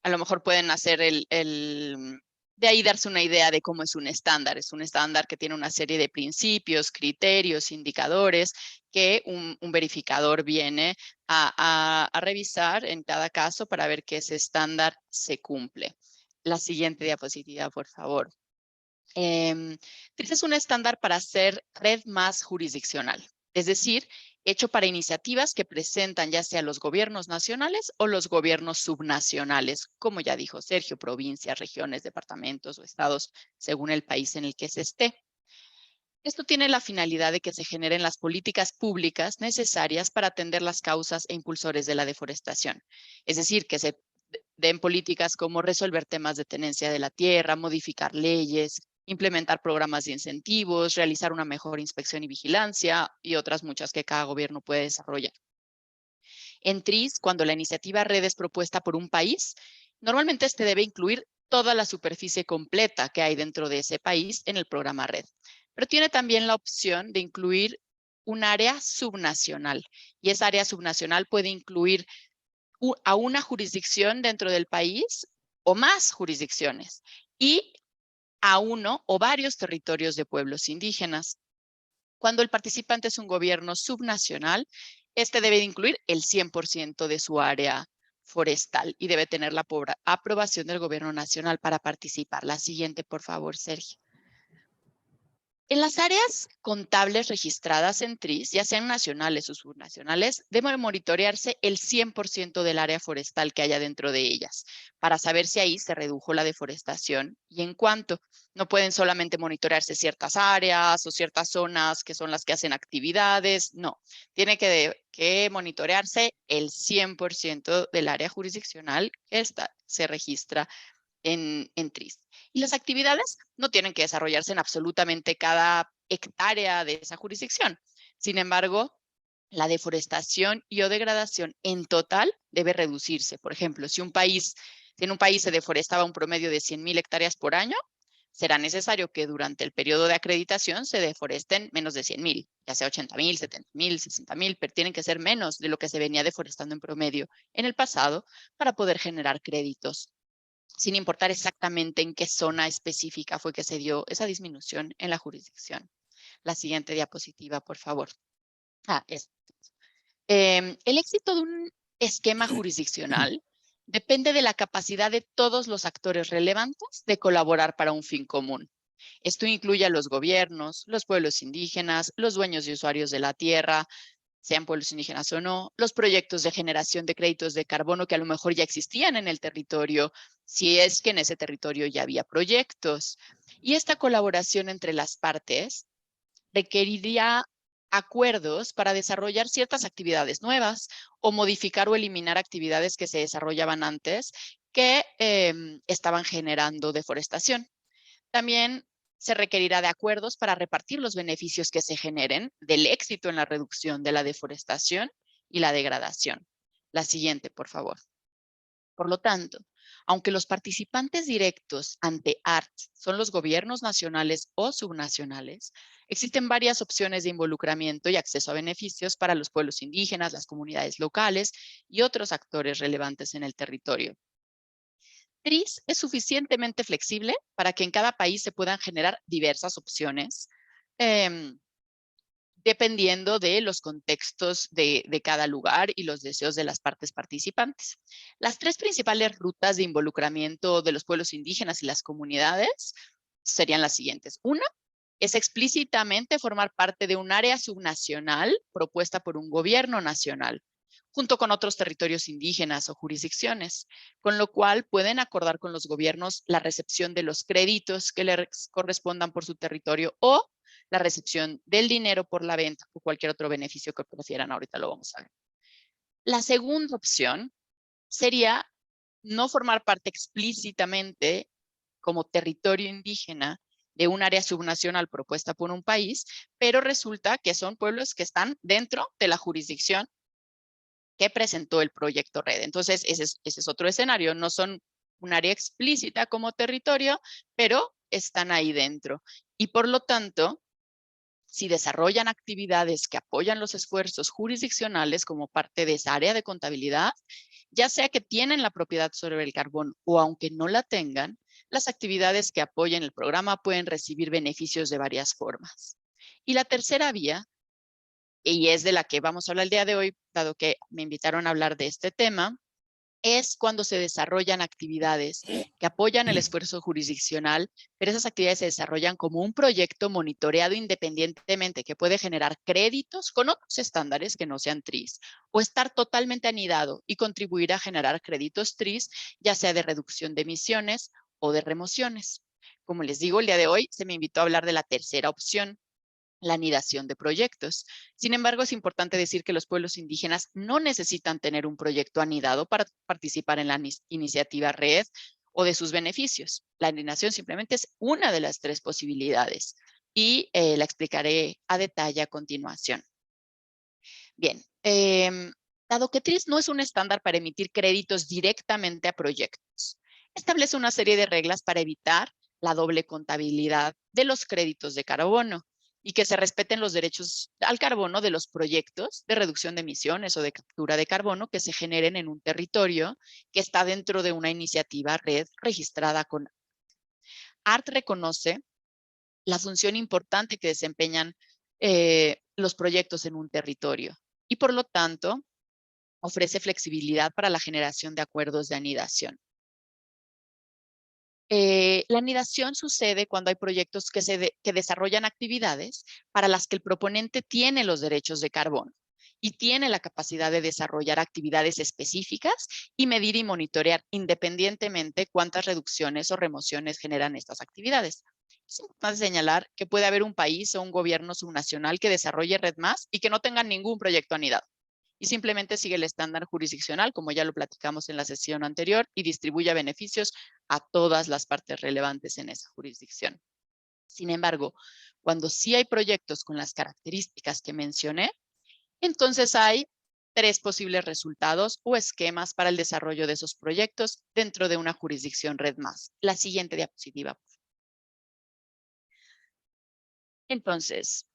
a lo mejor pueden hacer de ahí darse una idea de cómo es un estándar. Es un estándar que tiene una serie de principios, criterios, indicadores que un verificador viene a revisar en cada caso para ver que ese estándar se cumple. La siguiente diapositiva, por favor. TRIS es un estándar para hacer red más jurisdiccional, es decir, hecho para iniciativas que presentan ya sea los gobiernos nacionales o los gobiernos subnacionales, como ya dijo Sergio, provincias, regiones, departamentos o estados, según el país en el que se esté. Esto tiene la finalidad de que se generen las políticas públicas necesarias para atender las causas e impulsores de la deforestación, es decir, que se den políticas como resolver temas de tenencia de la tierra, modificar leyes, implementar programas de incentivos, realizar una mejor inspección y vigilancia y otras muchas que cada gobierno puede desarrollar. En TRIS, cuando la iniciativa red es propuesta por un país, normalmente este debe incluir toda la superficie completa que hay dentro de ese país en el programa red. Pero tiene también la opción de incluir un área subnacional y esa área subnacional puede incluir a una jurisdicción dentro del país o más jurisdicciones y a uno o varios territorios de pueblos indígenas. Cuando el participante es un gobierno subnacional, este debe incluir el 100% de su área forestal y debe tener la aprobación del gobierno nacional para participar. La siguiente, por favor, Sergio. En las áreas contables registradas en TRIS, ya sean nacionales o subnacionales, debe monitorearse el 100% del área forestal que haya dentro de ellas, para saber si ahí se redujo la deforestación y en cuánto. No pueden solamente monitorearse ciertas áreas o ciertas zonas que son las que hacen actividades, no. Tiene que monitorearse el 100% del área jurisdiccional que se registra en TRIS. Y las actividades no tienen que desarrollarse en absolutamente cada hectárea de esa jurisdicción. Sin embargo, la deforestación y o degradación en total debe reducirse. Por ejemplo, si en un país se deforestaba un promedio de 100,000 hectáreas por año, será necesario que durante el periodo de acreditación se deforesten menos de 100,000, ya sea 80,000, 70,000, 60,000, pero tienen que ser menos de lo que se venía deforestando en promedio en el pasado para poder generar créditos, sin importar exactamente en qué zona específica fue que se dio esa disminución en la jurisdicción. La siguiente diapositiva, por favor. El éxito de un esquema jurisdiccional depende de la capacidad de todos los actores relevantes de colaborar para un fin común. Esto incluye a los gobiernos, los pueblos indígenas, los dueños y usuarios de la tierra, sean pueblos indígenas o no, los proyectos de generación de créditos de carbono que a lo mejor ya existían en el territorio, si es que en ese territorio ya había proyectos. Y esta colaboración entre las partes requeriría acuerdos para desarrollar ciertas actividades nuevas o modificar o eliminar actividades que se desarrollaban antes que estaban generando deforestación. También se requerirá de acuerdos para repartir los beneficios que se generen del éxito en la reducción de la deforestación y la degradación. La siguiente, por favor. Por lo tanto, aunque los participantes directos ante ART son los gobiernos nacionales o subnacionales, existen varias opciones de involucramiento y acceso a beneficios para los pueblos indígenas, las comunidades locales y otros actores relevantes en el territorio. TRIS es suficientemente flexible para que en cada país se puedan generar diversas opciones, dependiendo de los contextos de cada lugar y los deseos de las partes participantes. Las tres principales rutas de involucramiento de los pueblos indígenas y las comunidades serían las siguientes. Una es explícitamente formar parte de un área subnacional propuesta por un gobierno nacional, junto con otros territorios indígenas o jurisdicciones, con lo cual pueden acordar con los gobiernos la recepción de los créditos que les correspondan por su territorio o la recepción del dinero por la venta o cualquier otro beneficio que prefieran. Ahorita lo vamos a ver. La segunda opción sería no formar parte explícitamente como territorio indígena de un área subnacional propuesta por un país, pero resulta que son pueblos que están dentro de la jurisdicción que presentó el proyecto Red. Entonces, ese es otro escenario. No son un área explícita como territorio, pero están ahí dentro. Y por lo tanto, si desarrollan actividades que apoyan los esfuerzos jurisdiccionales como parte de esa área de contabilidad, ya sea que tienen la propiedad sobre el carbón o aunque no la tengan, las actividades que apoyen el programa pueden recibir beneficios de varias formas. Y la tercera vía, y es de la que vamos a hablar el día de hoy, dado que me invitaron a hablar de este tema, es cuando se desarrollan actividades que apoyan el esfuerzo jurisdiccional, pero esas actividades se desarrollan como un proyecto monitoreado independientemente que puede generar créditos con otros estándares que no sean TRIS o estar totalmente anidado y contribuir a generar créditos TRIS, ya sea de reducción de emisiones o de remociones. Como les digo, el día de hoy se me invitó a hablar de la tercera opción, la anidación de proyectos. Sin embargo, es importante decir que los pueblos indígenas no necesitan tener un proyecto anidado para participar en la iniciativa Red o de sus beneficios. La anidación simplemente es una de las tres posibilidades y la explicaré a detalle a continuación. Bien, dado que TRIS no es un estándar para emitir créditos directamente a proyectos, establece una serie de reglas para evitar la doble contabilidad de los créditos de carbono y que se respeten los derechos al carbono de los proyectos de reducción de emisiones o de captura de carbono que se generen en un territorio que está dentro de una iniciativa Red registrada con ART. Reconoce la función importante que desempeñan los proyectos en un territorio y por lo tanto ofrece flexibilidad para la generación de acuerdos de anidación. La anidación sucede cuando hay proyectos que desarrollan actividades para las que el proponente tiene los derechos de carbono y tiene la capacidad de desarrollar actividades específicas y medir y monitorear independientemente cuántas reducciones o remociones generan estas actividades. Es importante señalar que puede haber un país o un gobierno subnacional que desarrolle Red+ y que no tenga ningún proyecto anidado y simplemente sigue el estándar jurisdiccional, como ya lo platicamos en la sesión anterior, y distribuye beneficios a todas las partes relevantes en esa jurisdicción. Sin embargo, cuando sí hay proyectos con las características que mencioné, entonces hay tres posibles resultados o esquemas para el desarrollo de esos proyectos dentro de una jurisdicción Red+. La siguiente diapositiva. Entonces,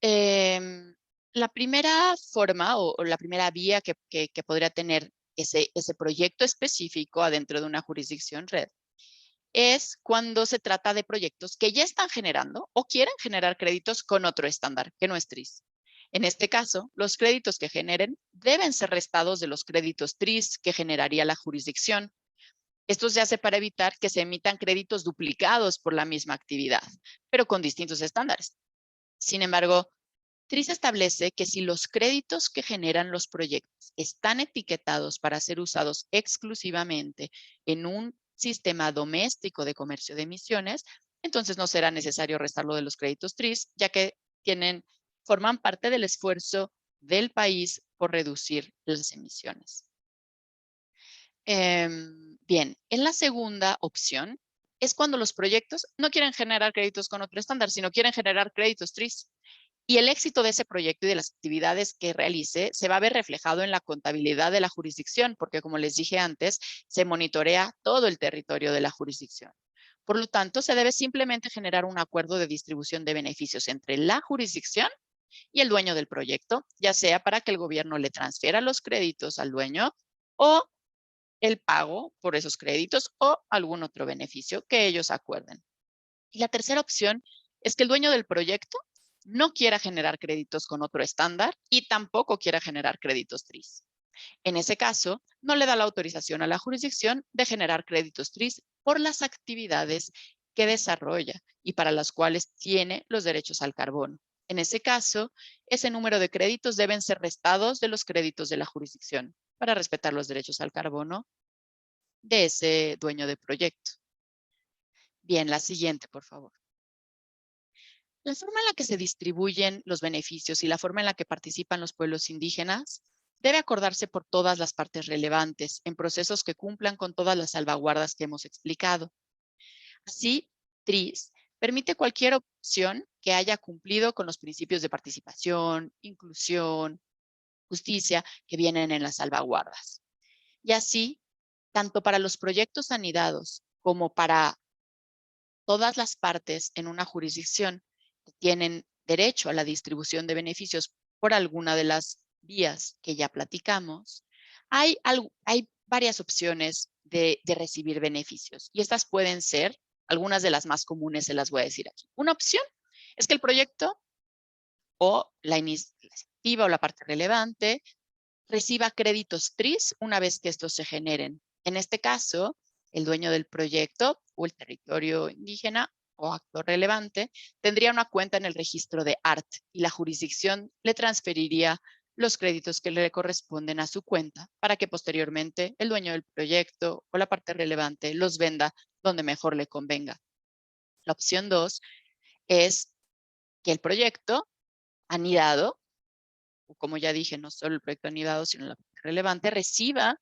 la primera forma o la primera vía que podría tener ese proyecto específico adentro de una jurisdicción Red es cuando se trata de proyectos que ya están generando o quieren generar créditos con otro estándar, que no es TRIS. En este caso, los créditos que generen deben ser restados de los créditos TRIS que generaría la jurisdicción. Esto se hace para evitar que se emitan créditos duplicados por la misma actividad, pero con distintos estándares. Sin embargo, TRIS establece que si los créditos que generan los proyectos están etiquetados para ser usados exclusivamente en un sistema doméstico de comercio de emisiones, entonces no será necesario restarlo de los créditos TRIS, ya que forman parte del esfuerzo del país por reducir las emisiones. Bien, en la segunda opción es cuando los proyectos no quieren generar créditos con otro estándar, sino quieren generar créditos TRIS. Y el éxito de ese proyecto y de las actividades que realice se va a ver reflejado en la contabilidad de la jurisdicción, porque como les dije antes, se monitorea todo el territorio de la jurisdicción. Por lo tanto, se debe simplemente generar un acuerdo de distribución de beneficios entre la jurisdicción y el dueño del proyecto, ya sea para que el gobierno le transfiera los créditos al dueño o el pago por esos créditos o algún otro beneficio que ellos acuerden. Y la tercera opción es que el dueño del proyecto no quiera generar créditos con otro estándar y tampoco quiera generar créditos TRIS. En ese caso, no le da la autorización a la jurisdicción de generar créditos TRIS por las actividades que desarrolla y para las cuales tiene los derechos al carbono. En ese caso, ese número de créditos deben ser restados de los créditos de la jurisdicción para respetar los derechos al carbono de ese dueño de proyecto. Bien, la siguiente, por favor. La forma en la que se distribuyen los beneficios y la forma en la que participan los pueblos indígenas debe acordarse por todas las partes relevantes en procesos que cumplan con todas las salvaguardas que hemos explicado. Así, TRIS permite cualquier opción que haya cumplido con los principios de participación, inclusión, justicia que vienen en las salvaguardas. Y así, tanto para los proyectos anidados como para todas las partes en una jurisdicción que tienen derecho a la distribución de beneficios por alguna de las vías que ya platicamos, hay varias opciones de recibir beneficios. Y estas pueden ser, algunas de las más comunes se las voy a decir aquí. Una opción es que el proyecto o la iniciativa o la parte relevante reciba créditos TRIS una vez que estos se generen. En este caso, el dueño del proyecto o el territorio indígena o actor relevante tendría una cuenta en el registro de ART y la jurisdicción le transferiría los créditos que le corresponden a su cuenta para que posteriormente el dueño del proyecto o la parte relevante los venda donde mejor le convenga. La opción 2 es que el proyecto anidado, o como ya dije, no solo el proyecto anidado, sino la parte relevante, reciba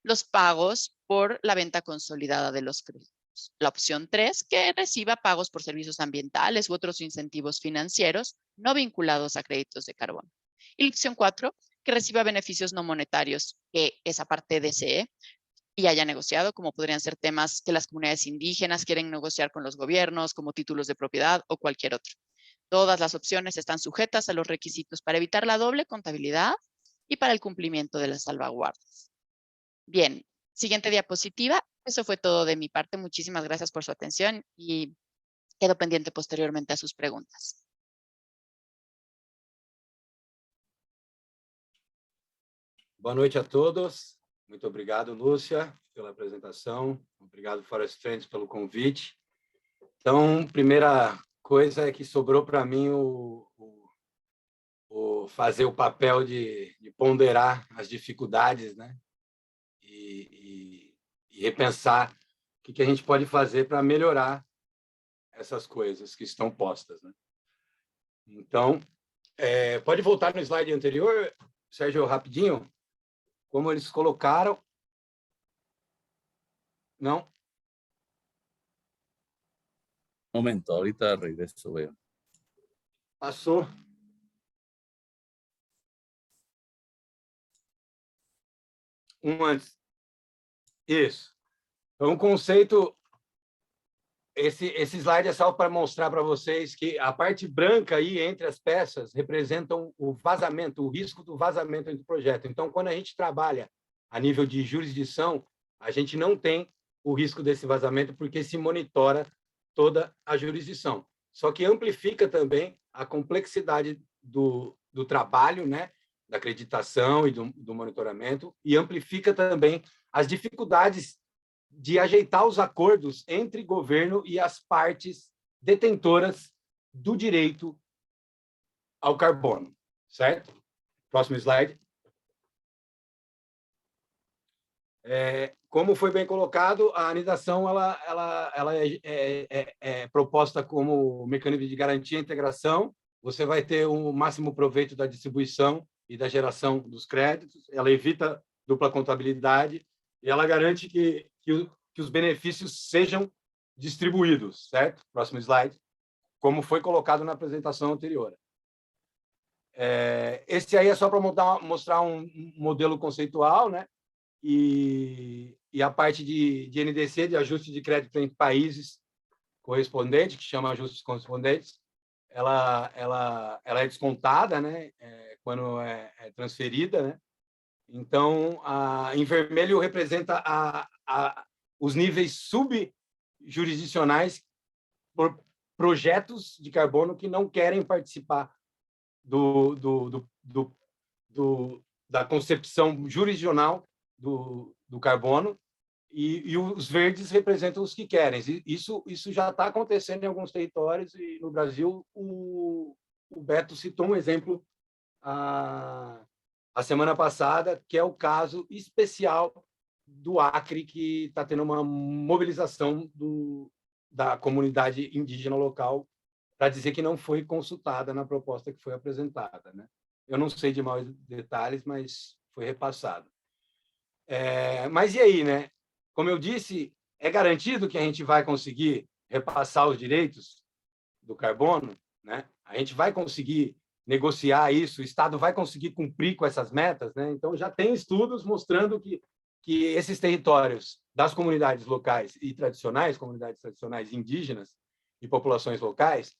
los pagos por la venta consolidada de los créditos. La opción 3, que reciba pagos por servicios ambientales u otros incentivos financieros no vinculados a créditos de carbono. Y la opción 4, que reciba beneficios no monetarios, que esa parte desee y haya negociado, como podrían ser temas que las comunidades indígenas quieren negociar con los gobiernos, como títulos de propiedad o cualquier otro. Todas las opciones están sujetas a los requisitos para evitar la doble contabilidad y para el cumplimiento de las salvaguardas. Bien, siguiente diapositiva. Eso fue todo de mi parte. Muchísimas gracias por su atención y quedo pendiente posteriormente a sus preguntas. Boa noite a todos. Muito obrigado, Lúcia, pela apresentação. Obrigado, Forest Friends, pelo convite. Então, primeira coisa é que sobrou para mim fazer o papel de ponderar as dificuldades, né? E repensar o que a gente pode fazer para melhorar essas coisas que estão postas, né? Então, pode voltar no slide anterior, Sérgio, rapidinho? Como eles colocaram... Não? Momento, ahorita regreso, veo. Passou. Antes. Isso. Então, o conceito... Esse slide é só para mostrar para vocês que a parte branca aí entre as peças representam o vazamento, o risco do vazamento do projeto. Então, quando a gente trabalha a nível de jurisdição, a gente não tem o risco desse vazamento porque se monitora toda a jurisdição. Só que amplifica também a complexidade do trabalho, né, da acreditação e do monitoramento, e amplifica também as dificuldades de ajeitar os acordos entre governo e as partes detentoras do direito ao carbono, certo? Próximo slide. Como foi bem colocado, a anidação ela é proposta como mecanismo de garantia e integração. Você vai ter o máximo proveito da distribuição e da geração dos créditos. Ela evita dupla contabilidade e ela garante que os benefícios sejam distribuídos, certo? Próximo slide. Como foi colocado na apresentação anterior. Esse aí é só para mostrar um modelo conceitual, né? E a parte de NDC, de ajuste de crédito entre países correspondentes, que chama ajustes correspondentes, ela é descontada, né? Quando é transferida, né? Então, em vermelho representa os níveis subjurisdicionais por projetos de carbono que não querem participar da concepção jurisdicional do carbono, e os verdes representam os que querem. Isso já está acontecendo em alguns territórios, e no Brasil o Beto citou um exemplo a semana passada, que é o caso especial do Acre, que está tendo uma mobilização da comunidade indígena local para dizer que não foi consultada na proposta que foi apresentada, né? Eu não sei de maiores detalhes, mas foi repassado. Mas e aí, né? Como eu disse, é garantido que a gente vai conseguir repassar os direitos do carbono, né? A gente vai conseguir negociar isso, o Estado vai conseguir cumprir com essas metas, né? Então, já tem estudos mostrando que esses territórios das comunidades locais e tradicionais, comunidades tradicionais indígenas e populações locais,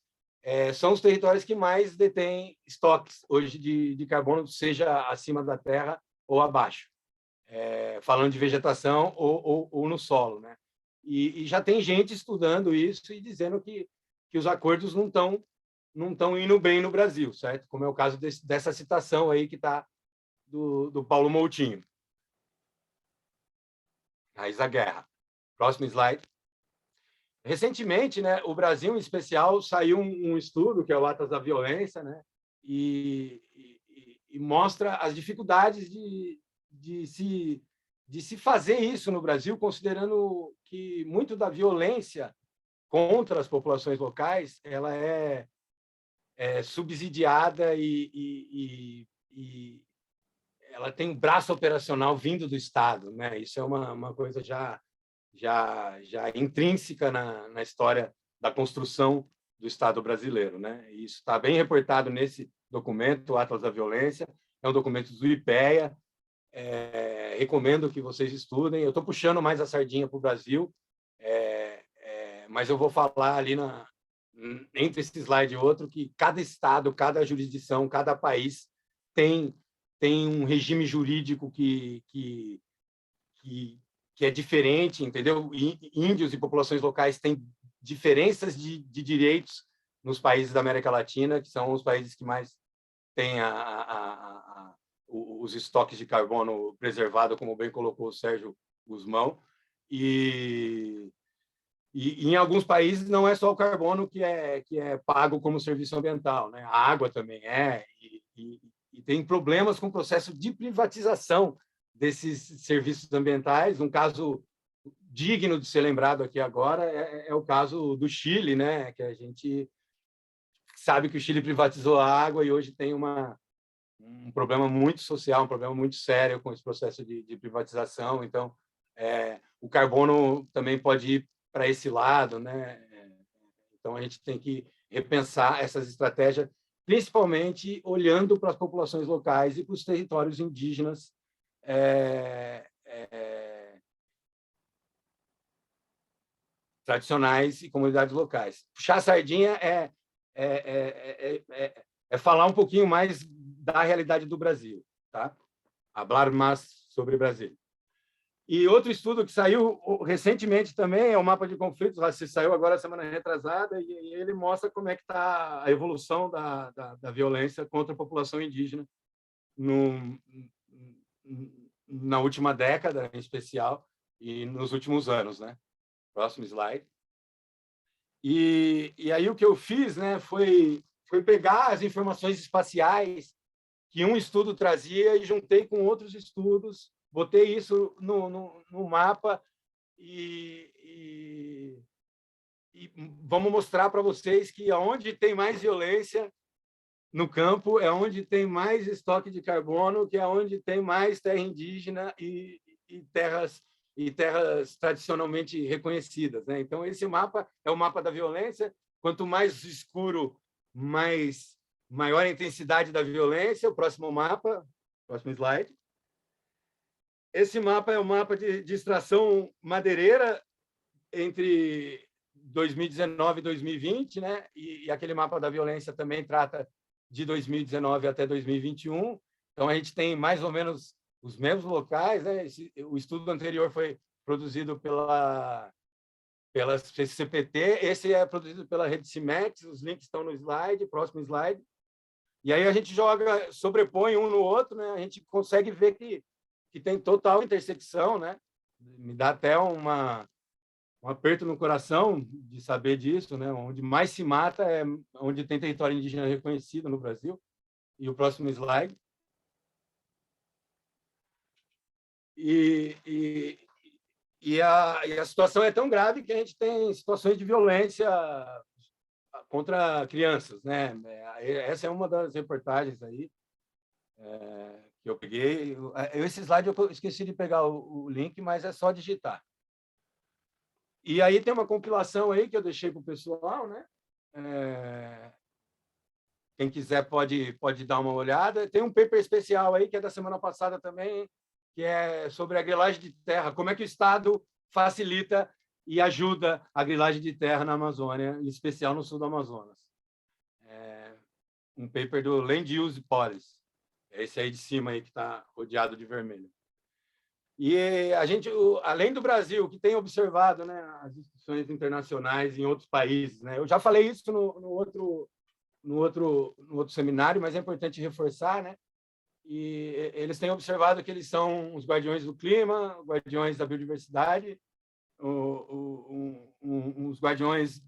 são os territórios que mais detêm estoques hoje de carbono, seja acima da terra ou abaixo, falando de vegetação ou no solo, né? E já tem gente estudando isso e dizendo que os acordos não estão indo bem no Brasil, certo? Como é o caso dessa citação aí que está do Paulo Moutinho. Raiz da Guerra. Próximo slide. Recentemente, né, o Brasil, em especial, saiu um estudo, que é o Atlas da Violência, né, e mostra as dificuldades de se fazer isso no Brasil, considerando que muito da violência contra as populações locais ela é subsidiada e ela tem um braço operacional vindo do Estado, né? Isso é uma coisa já intrínseca na história da construção do Estado brasileiro, né? E isso está bem reportado nesse documento, o Atlas da Violência, é um documento do IPEA, recomendo que vocês estudem. Eu estou puxando mais a sardinha para o Brasil, mas eu vou falar ali entre esse slide e outro que cada estado, cada jurisdição, cada país tem um regime jurídico que é diferente, entendeu? Índios e populações locais têm diferenças de direitos nos países da América Latina, que são os países que mais têm os estoques de carbono preservado, como bem colocou o Sérgio Guzmão. E em alguns países não é só o carbono que é pago como serviço ambiental, né? A água também e tem problemas com o processo de privatização desses serviços ambientais. Um caso digno de ser lembrado aqui agora é o caso do Chile, né? Que a gente sabe que o Chile privatizou a água e hoje tem um problema muito social, um problema muito sério com esse processo de privatização. Então, o carbono também pode ir para esse lado, né? Então, a gente tem que repensar essas estratégias, principalmente olhando para as populações locais e para os territórios indígenas tradicionais e comunidades locais. Puxar a sardinha é falar um pouquinho mais da realidade do Brasil, tá? Hablar mais sobre o Brasil. E outro estudo que saiu recentemente também é o Mapa de Conflitos Racistas, saiu agora semana retrasada, e ele mostra como é que está a evolução da violência contra a população indígena na última década, em especial, e nos últimos anos, né? Próximo slide. E aí o que eu fiz, né, foi pegar as informações espaciais que um estudo trazia e juntei com outros estudos, botei isso no mapa e vamos mostrar para vocês que onde tem mais violência no campo é onde tem mais estoque de carbono, que é onde tem mais terra indígena e terras tradicionalmente reconhecidas, né? Então, esse mapa é o mapa da violência. Quanto mais escuro, maior a intensidade da violência. O próximo mapa, próximo slide. Esse mapa é o mapa de extração madeireira entre 2019 e 2020, né? E aquele mapa da violência também trata de 2019 até 2021. Então, a gente tem mais ou menos os mesmos locais, né? O estudo anterior foi produzido pela CPT, esse é produzido pela Rede Cimex, os links estão no slide, próximo slide. E aí a gente sobrepõe um no outro, né? A gente consegue ver que tem total intersecção, né? Me dá até um aperto no coração de saber disso, né? Onde mais se mata é onde tem território indígena reconhecido no Brasil. E o próximo slide. E a situação é tão grave que a gente tem situações de violência contra crianças, né? Essa é uma das reportagens aí que que eu peguei. Esse slide eu esqueci de pegar o link, mas é só digitar. E aí tem uma compilação aí que eu deixei para o pessoal, né? Quem quiser pode dar uma olhada. Tem um paper especial aí, que é da semana passada também, que é sobre a grilagem de terra, como é que o Estado facilita e ajuda a grilagem de terra na Amazônia, em especial no sul do Amazonas. Um paper do Land Use Policy. É esse aí de cima aí que está rodeado de vermelho. E a gente, além do Brasil, que tem observado, né, as instituições internacionais em outros países, né? Eu já falei isso no outro seminário, mas é importante reforçar, né? E eles têm observado que eles são os guardiões do clima, guardiões da biodiversidade, os guardiões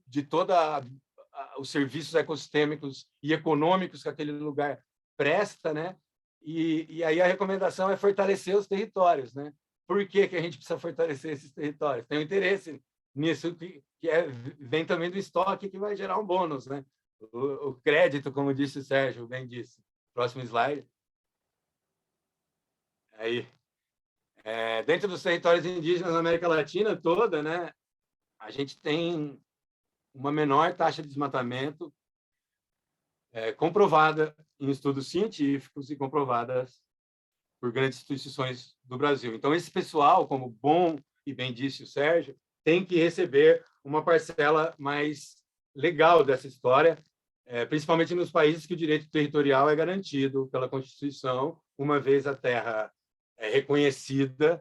de toda os serviços ecossistêmicos e econômicos que aquele lugar presta, né? E aí a recomendação é fortalecer os territórios, né? Por que a gente precisa fortalecer esses territórios? Tem um interesse nisso vem também do estoque, que vai gerar um bônus, né? O crédito, como disse o Sérgio, bem disse. Próximo slide. Aí, dentro dos territórios indígenas na América Latina toda, né? A gente tem uma menor taxa de desmatamento comprovada em estudos científicos e comprovadas por grandes instituições do Brasil. Então, esse pessoal, como bom e bem disse o Sérgio, tem que receber uma parcela mais legal dessa história, principalmente nos países que o direito territorial é garantido pela Constituição. Uma vez a terra é reconhecida,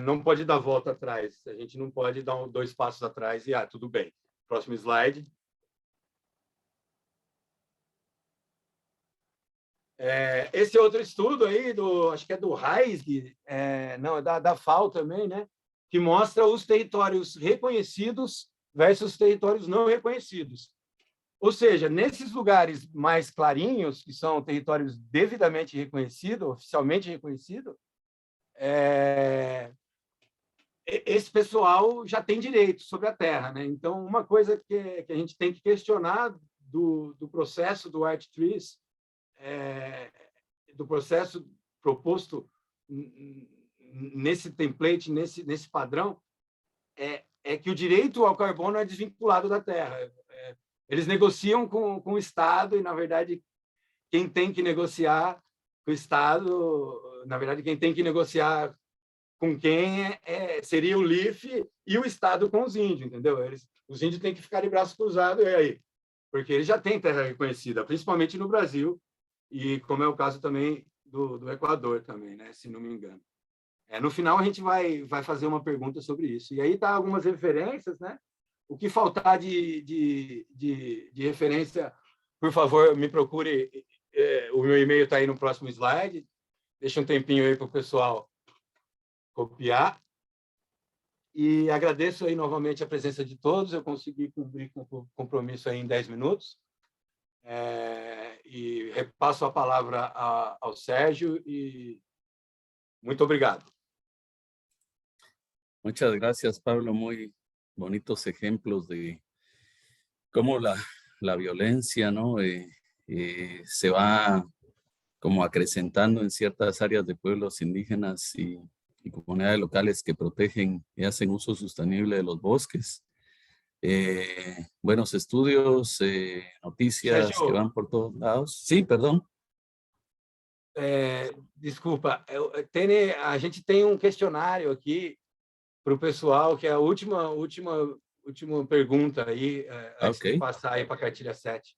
não pode dar volta atrás. A gente não pode dar 2 passos atrás e, tudo bem. Próximo slide. Esse outro estudo aí, acho que é do Reisg, não, da FAO também, né? Que mostra os territórios reconhecidos versus territórios não reconhecidos. Ou seja, nesses lugares mais clarinhos, que são territórios devidamente reconhecidos, oficialmente reconhecidos, esse pessoal já tem direito sobre a terra, né? Então, uma coisa que a gente tem que questionar do processo do Art3, do processo proposto nesse template, nesse padrão, é que o direito ao carbono é desvinculado da terra. Eles negociam com o Estado e, na verdade, quem tem que negociar com o Estado, na verdade, quem tem que negociar com quem seria o LIF e o Estado com os índios, entendeu? Os índios têm que ficar de braços cruzados, e aí? Porque eles já têm terra reconhecida, principalmente no Brasil, e como é o caso também do Equador, também, né? Se não me engano. No final, a gente vai fazer uma pergunta sobre isso. E aí tá algumas referências, né? O que faltar de referência, por favor, me procure. O meu e-mail está aí no próximo slide. Deixa um tempinho aí para o pessoal copiar. E agradeço aí novamente a presença de todos. Eu consegui cumprir com o compromisso aí em 10 minutos. E repasso a palavra ao Sérgio e muito obrigado. Muchas gracias, Pablo. Muy bonitos ejemplos de cómo la violencia, ¿no? Se va como acrecentando en ciertas áreas de pueblos indígenas y comunidades locales que protegen y hacen uso sostenible de los bosques. Buenos estudios, noticias Sergio, que van por todos lados. Sí, perdón. Desculpa, a gente tem um questionário aqui para o pessoal, que é a última pergunta aí, antes de passar aí para a cartilha 7.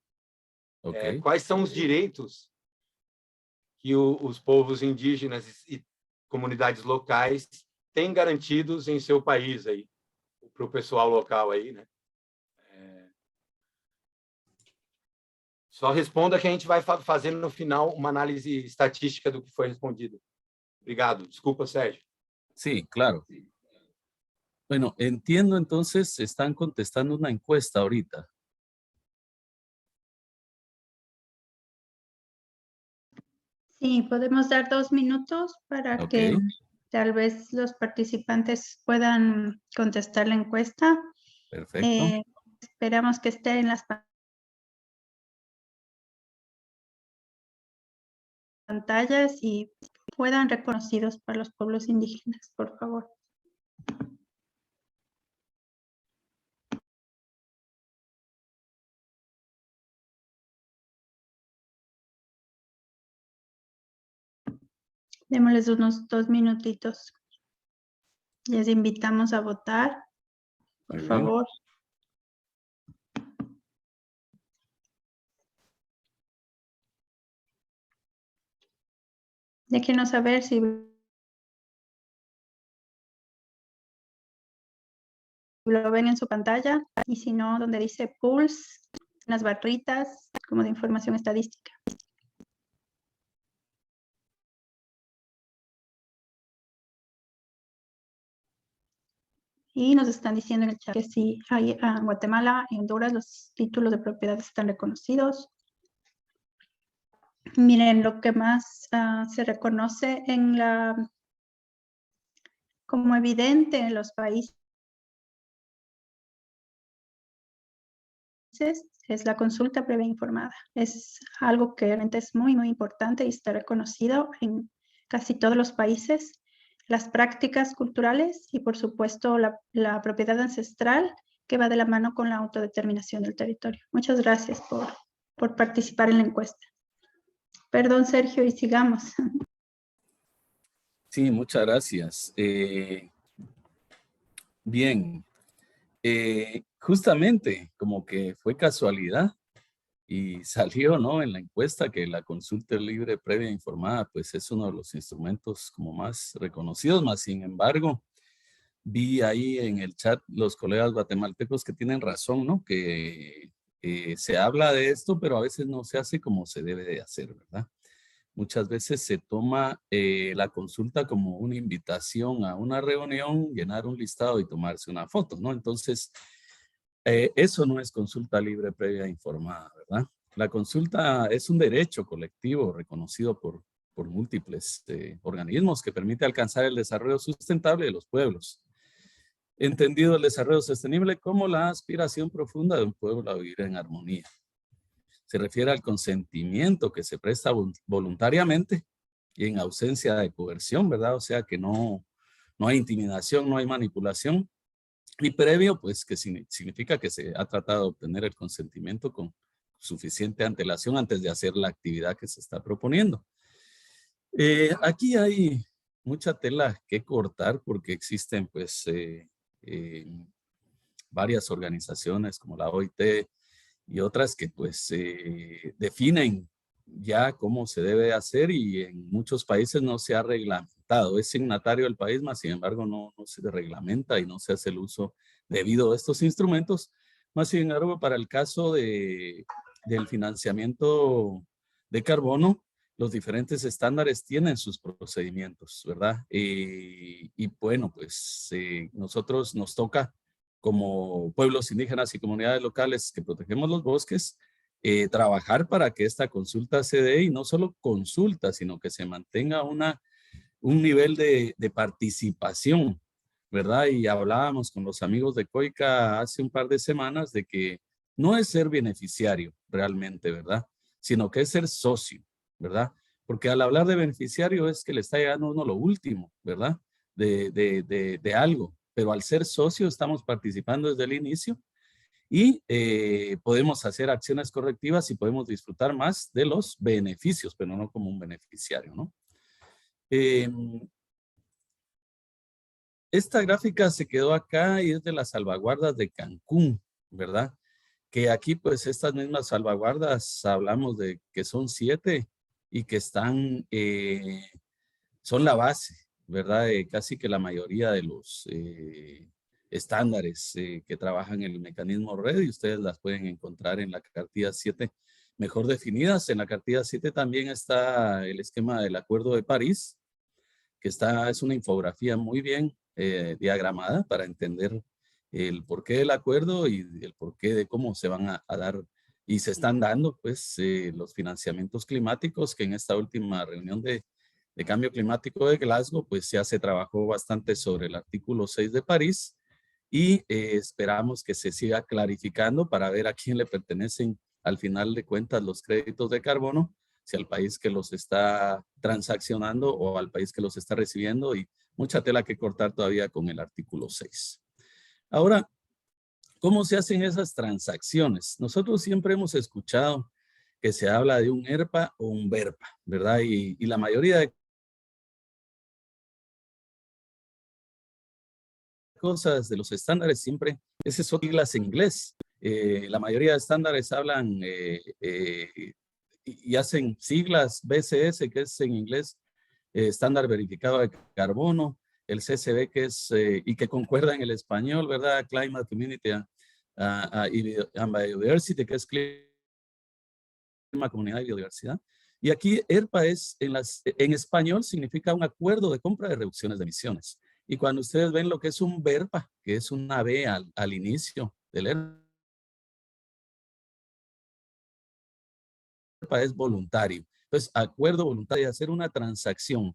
Quais são os direitos que os povos indígenas e comunidades locais têm garantidos em seu país aí, para o pessoal local aí, né? Só responda que a gente vai fazendo no final uma análise estatística do que foi respondido. Obrigado. Desculpa, Sérgio. Sí, claro. Bueno, entiendo, entonces están contestando una encuesta ahorita. Sí, podemos dar 2 minutos para que tal vez los participantes puedan contestar la encuesta. Perfecto. Esperamos que esté en las pantallas y puedan reconocidos para los pueblos indígenas, por favor. Démosles unos 2 minutitos. Les invitamos a votar, por Muy bien. favor. Déjenos saber si lo ven en su pantalla y si no, donde dice Pulse, las barritas como de información estadística. Y nos están diciendo en el chat que sí, hay, en Guatemala y Honduras los títulos de propiedad están reconocidos. Miren, lo que más se reconoce en como evidente en los países es la consulta previa informada. Es algo que realmente es muy, muy importante y está reconocido en casi todos los países. Las prácticas culturales y, por supuesto, la propiedad ancestral que va de la mano con la autodeterminación del territorio. Muchas gracias por participar en la encuesta. Perdón, Sergio, y sigamos. Sí, muchas gracias. Bien, justamente como que fue casualidad y salió, ¿no? En la encuesta que la consulta libre previa informada, pues es uno de los instrumentos como más reconocidos, más sin embargo, vi ahí en el chat los colegas guatemaltecos que tienen razón, ¿no? Que se habla de esto, pero a veces no se hace como se debe de hacer, ¿verdad? Muchas veces se toma la consulta como una invitación a una reunión, llenar un listado y tomarse una foto, ¿no? Entonces, eso no es consulta libre previa informada, ¿verdad? La consulta es un derecho colectivo reconocido por múltiples organismos que permite alcanzar el desarrollo sustentable de los pueblos. Entendido el desarrollo sostenible como la aspiración profunda de un pueblo a vivir en armonía. Se refiere al consentimiento que se presta voluntariamente y en ausencia de coerción, ¿verdad? O sea que no hay intimidación, no hay manipulación. Y previo, pues que significa que se ha tratado de obtener el consentimiento con suficiente antelación antes de hacer la actividad que se está proponiendo. Aquí hay mucha tela que cortar porque existen pues varias organizaciones como la OIT y otras que pues definen ya cómo se debe hacer y en muchos países no se ha reglamentado. Es signatario del país, más sin embargo no se reglamenta y no se hace el uso debido a estos instrumentos. Más sin embargo, para el caso del financiamiento de carbono, los diferentes estándares tienen sus procedimientos, ¿verdad? Y bueno, pues nosotros nos toca como pueblos indígenas y comunidades locales que protegemos los bosques, trabajar para que esta consulta se dé y no solo consulta, sino que se mantenga un nivel de participación, ¿verdad? Y hablábamos con los amigos de COICA hace un par de semanas de que no es ser beneficiario realmente, ¿verdad? Sino que es ser socio, ¿verdad? Porque al hablar de beneficiario es que le está llegando a uno lo último, ¿verdad? De algo, pero al ser socio estamos participando desde el inicio y podemos hacer acciones correctivas y podemos disfrutar más de los beneficios, pero no como un beneficiario, ¿no? Esta gráfica se quedó acá y es de las salvaguardas de Cancún, ¿verdad? Que aquí pues estas mismas salvaguardas hablamos de que son 7 y que están, son la base, ¿verdad? Casi que la mayoría de los estándares que trabajan en el mecanismo red y ustedes las pueden encontrar en la cartilla 7 mejor definidas. En la cartilla 7 también está el esquema del Acuerdo de París, que es una infografía muy bien diagramada para entender el porqué del acuerdo y el porqué de cómo se van a dar y se están dando pues los financiamientos climáticos, que en esta última reunión de cambio climático de Glasgow pues ya se trabajó bastante sobre el artículo 6 de París y esperamos que se siga clarificando para ver a quién le pertenecen al final de cuentas los créditos de carbono si al país que los está transaccionando o al país que los está recibiendo, y mucha tela que cortar todavía con el artículo 6. Ahora, ¿cómo se hacen esas transacciones? Nosotros siempre hemos escuchado que se habla de un ERPA o un VERPA, ¿verdad? Y la mayoría de cosas de los estándares siempre, esas son siglas en inglés. La mayoría de estándares hablan y hacen siglas BCS, que es en inglés estándar verificado de carbono, el CCB, que es, y que concuerda en el español, ¿verdad? Climate, Community and Biodiversity, que es clima, comunidad y biodiversidad. Y aquí ERPA es, en español, significa un acuerdo de compra de reducciones de emisiones. Y cuando ustedes ven lo que es un VERPA, que es una B al inicio del ERPA, es voluntario. Entonces, acuerdo voluntario de hacer una transacción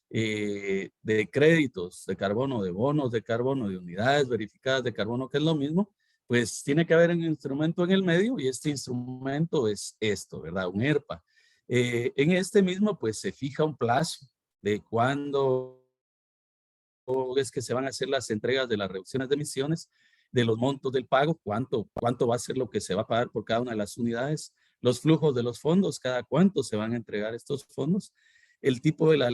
de créditos de carbono, de bonos de carbono, de unidades verificadas de carbono, que es lo mismo, pues tiene que haber un instrumento en el medio, y este instrumento es esto, ¿verdad? Un ERPA. En este mismo, pues se fija un plazo de cuándo es que se van a hacer las entregas de las reducciones de emisiones, de los montos del pago, cuánto va a ser lo que se va a pagar por cada una de las unidades, los flujos de los fondos, cada cuánto se van a entregar estos fondos, el tipo de la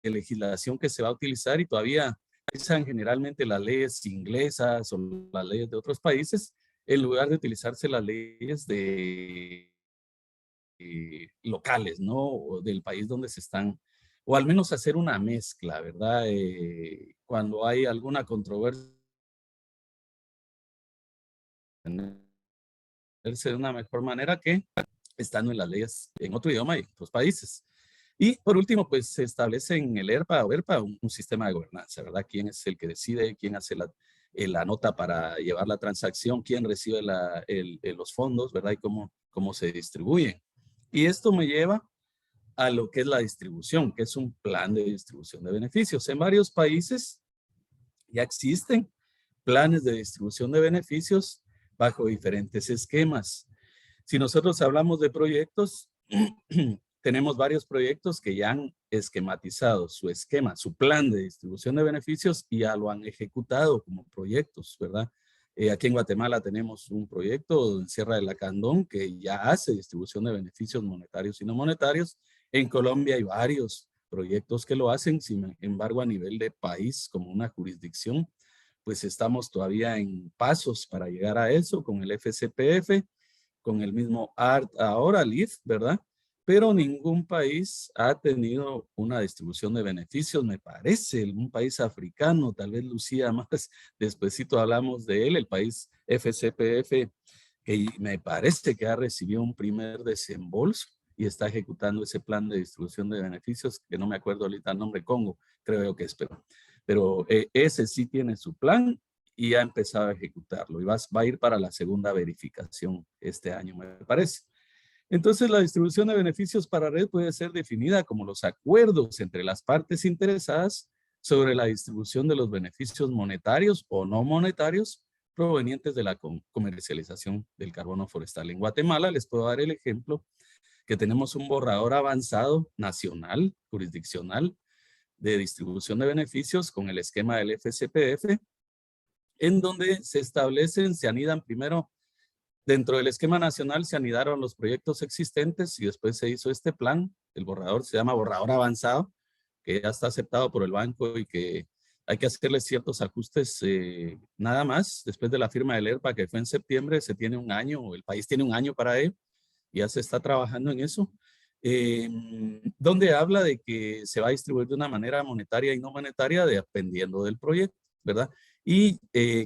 legislación que se va a utilizar, y todavía utilizan generalmente las leyes inglesas o las leyes de otros países, en lugar de utilizarse las leyes locales, ¿no? O del país donde se están, o al menos hacer una mezcla, ¿verdad? Cuando hay alguna controversia, de una mejor manera que estando en las leyes en otro idioma y en otros países. Y por último, pues se establece en el ERPA o VERPA un sistema de gobernanza, ¿verdad? ¿Quién es el que decide? ¿Quién hace la nota para llevar la transacción? ¿Quién recibe los fondos, ¿verdad? Y cómo se distribuyen. Y esto me lleva a lo que es la distribución, que es un plan de distribución de beneficios. En varios países ya existen planes de distribución de beneficios bajo diferentes esquemas. Si nosotros hablamos de proyectos, tenemos varios proyectos que ya han esquematizado su esquema, su plan de distribución de beneficios, y ya lo han ejecutado como proyectos, ¿verdad? Aquí en Guatemala tenemos un proyecto en Sierra de Lacandón que ya hace distribución de beneficios monetarios y no monetarios. En Colombia hay varios proyectos que lo hacen, sin embargo, a nivel de país, como una jurisdicción, pues estamos todavía en pasos para llegar a eso, con el FCPF, con el mismo ART ahora, LIF, ¿verdad? Pero ningún país ha tenido una distribución de beneficios, me parece. Un país africano, tal vez Lucía más despuesito hablamos de él, el país FCPF, que me parece que ha recibido un primer desembolso y está ejecutando ese plan de distribución de beneficios, que no me acuerdo ahorita el nombre, Congo, creo que es, pero ese sí tiene su plan y ha empezado a ejecutarlo, y va a ir para la segunda verificación este año, me parece. Entonces, la distribución de beneficios para red puede ser definida como los acuerdos entre las partes interesadas sobre la distribución de los beneficios monetarios o no monetarios provenientes de la comercialización del carbono forestal. En Guatemala, les puedo dar el ejemplo que tenemos un borrador avanzado nacional, jurisdiccional, de distribución de beneficios con el esquema del FCPF, en donde se establecen, se anidan primero. Dentro del esquema nacional se anidaron los proyectos existentes y después se hizo este plan. El borrador se llama borrador avanzado, que ya está aceptado por el banco y que hay que hacerle ciertos ajustes nada más. Después de la firma del ERPA, que fue en septiembre, se tiene un año, el país tiene un año para ello. Ya se está trabajando en eso. Donde habla de que se va a distribuir de una manera monetaria y no monetaria dependiendo del proyecto, ¿verdad? Y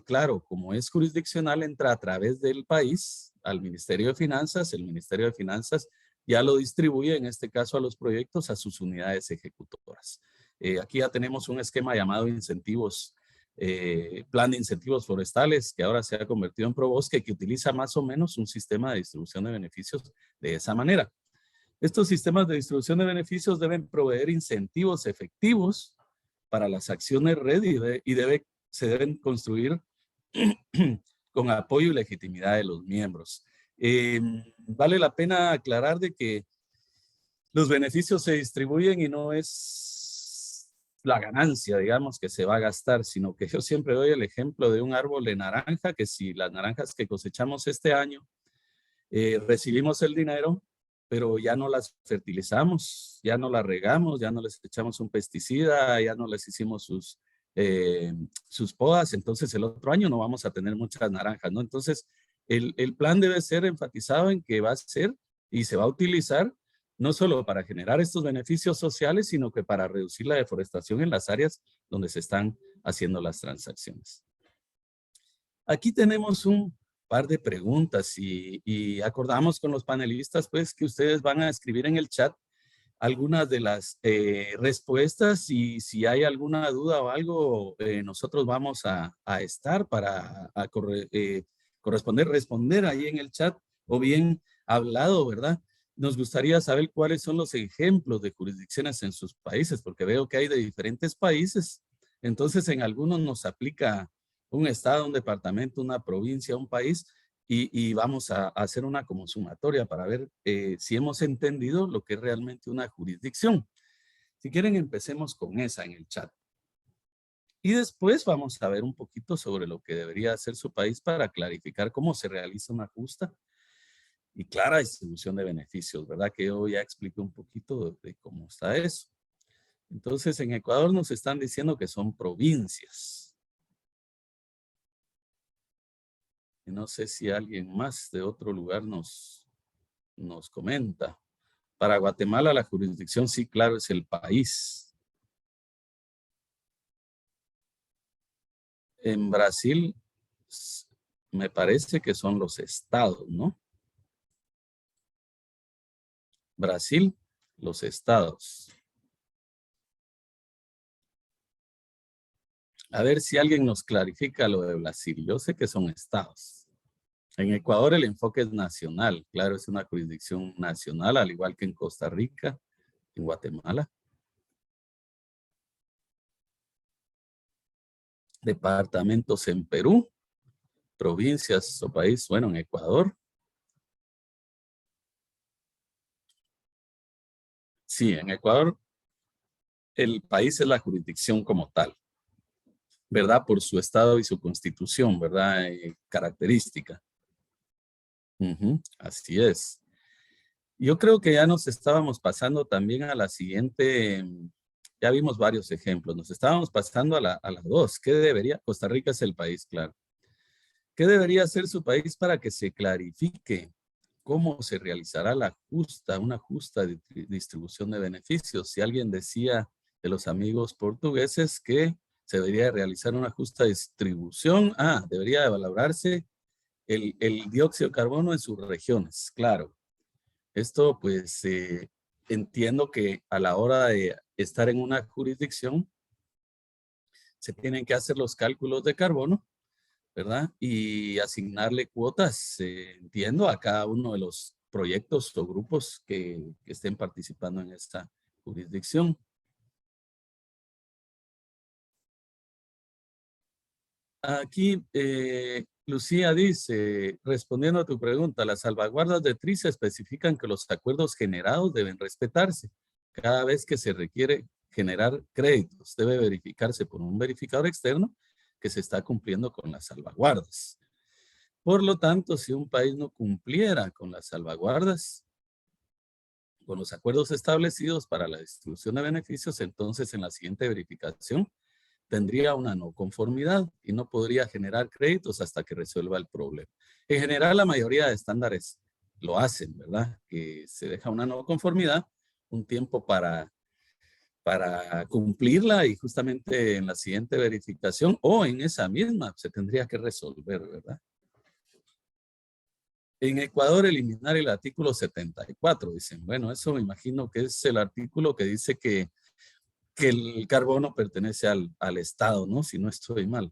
claro, como es jurisdiccional, entra a través del país al Ministerio de Finanzas. El Ministerio de Finanzas ya lo distribuye, en este caso a los proyectos, a sus unidades ejecutoras. Aquí ya tenemos un esquema llamado incentivos, plan de incentivos forestales, que ahora se ha convertido en ProBosque, que utiliza más o menos un sistema de distribución de beneficios de esa manera. Estos sistemas de distribución de beneficios deben proveer incentivos efectivos para las acciones red y se deben construir con apoyo y legitimidad de los miembros. Vale la pena aclarar de que los beneficios se distribuyen y no es la ganancia, digamos, que se va a gastar, sino que yo siempre doy el ejemplo de un árbol de naranja, que si las naranjas que cosechamos este año, recibimos el dinero, pero ya no las fertilizamos, ya no las regamos, ya no les echamos un pesticida, ya no les hicimos sus podas, entonces el otro año no vamos a tener muchas naranjas, ¿no? Entonces, el plan debe ser enfatizado en que va a ser y se va a utilizar no solo para generar estos beneficios sociales, sino que para reducir la deforestación en las áreas donde se están haciendo las transacciones. Aquí tenemos un par de preguntas y acordamos con los panelistas pues que ustedes van a escribir en el chat algunas de las respuestas y si hay alguna duda o algo, nosotros vamos a estar para responder ahí en el chat o bien hablado, ¿verdad? Nos gustaría saber cuáles son los ejemplos de jurisdicciones en sus países, porque veo que hay de diferentes países. Entonces, en algunos nos aplica un estado, un departamento, una provincia, un país, y vamos a hacer una como sumatoria para ver si hemos entendido lo que es realmente una jurisdicción. Si quieren, empecemos con esa en el chat. Y después vamos a ver un poquito sobre lo que debería hacer su país para clarificar cómo se realiza una justa y clara distribución de beneficios, ¿verdad? Que yo ya expliqué un poquito de cómo está eso. Entonces, en Ecuador nos están diciendo que son provincias. Y no sé si alguien más de otro lugar nos comenta. Para Guatemala la jurisdicción, sí, claro, es el país. En Brasil, me parece que son los estados, ¿no? Brasil, los estados. A ver si alguien nos clarifica lo de Brasil. Yo sé que son estados. En Ecuador el enfoque es nacional. Claro, es una jurisdicción nacional, al igual que en Costa Rica, en Guatemala. Departamentos en Perú. Provincias o país, bueno, en Ecuador. Sí, en Ecuador el país es la jurisdicción como tal, ¿verdad? Por su estado y su constitución, ¿verdad? Característica. Así es. Yo creo que ya nos estábamos pasando también a la siguiente, ya vimos varios ejemplos, nos estábamos pasando a la 2. ¿Qué debería? Costa Rica es el país, claro. ¿Qué debería hacer su país para que se clarifique cómo se realizará una justa distribución de beneficios? Si alguien decía de los amigos portugueses que se debería realizar una justa distribución, debería de valorarse el dióxido de carbono en sus regiones, claro. Esto pues entiendo que a la hora de estar en una jurisdicción se tienen que hacer los cálculos de carbono, ¿verdad? Y asignarle cuotas, entiendo, a cada uno de los proyectos o grupos que estén participando en esta jurisdicción. Aquí Lucía dice, respondiendo a tu pregunta, las salvaguardas de TRISA especifican que los acuerdos generados deben respetarse. Cada vez que se requiere generar créditos, debe verificarse por un verificador externo que se está cumpliendo con las salvaguardas. Por lo tanto, si un país no cumpliera con las salvaguardas, con los acuerdos establecidos para la distribución de beneficios, entonces en la siguiente verificación tendría una no conformidad y no podría generar créditos hasta que resuelva el problema. En general, la mayoría de estándares lo hacen, ¿verdad? Que se deja una no conformidad, un tiempo para cumplirla y justamente en la siguiente verificación o en esa misma se tendría que resolver, ¿verdad? En Ecuador, eliminar el artículo 74, dicen. Bueno, eso me imagino que es el artículo que dice que el carbono pertenece al Estado, ¿no? Si no estoy mal.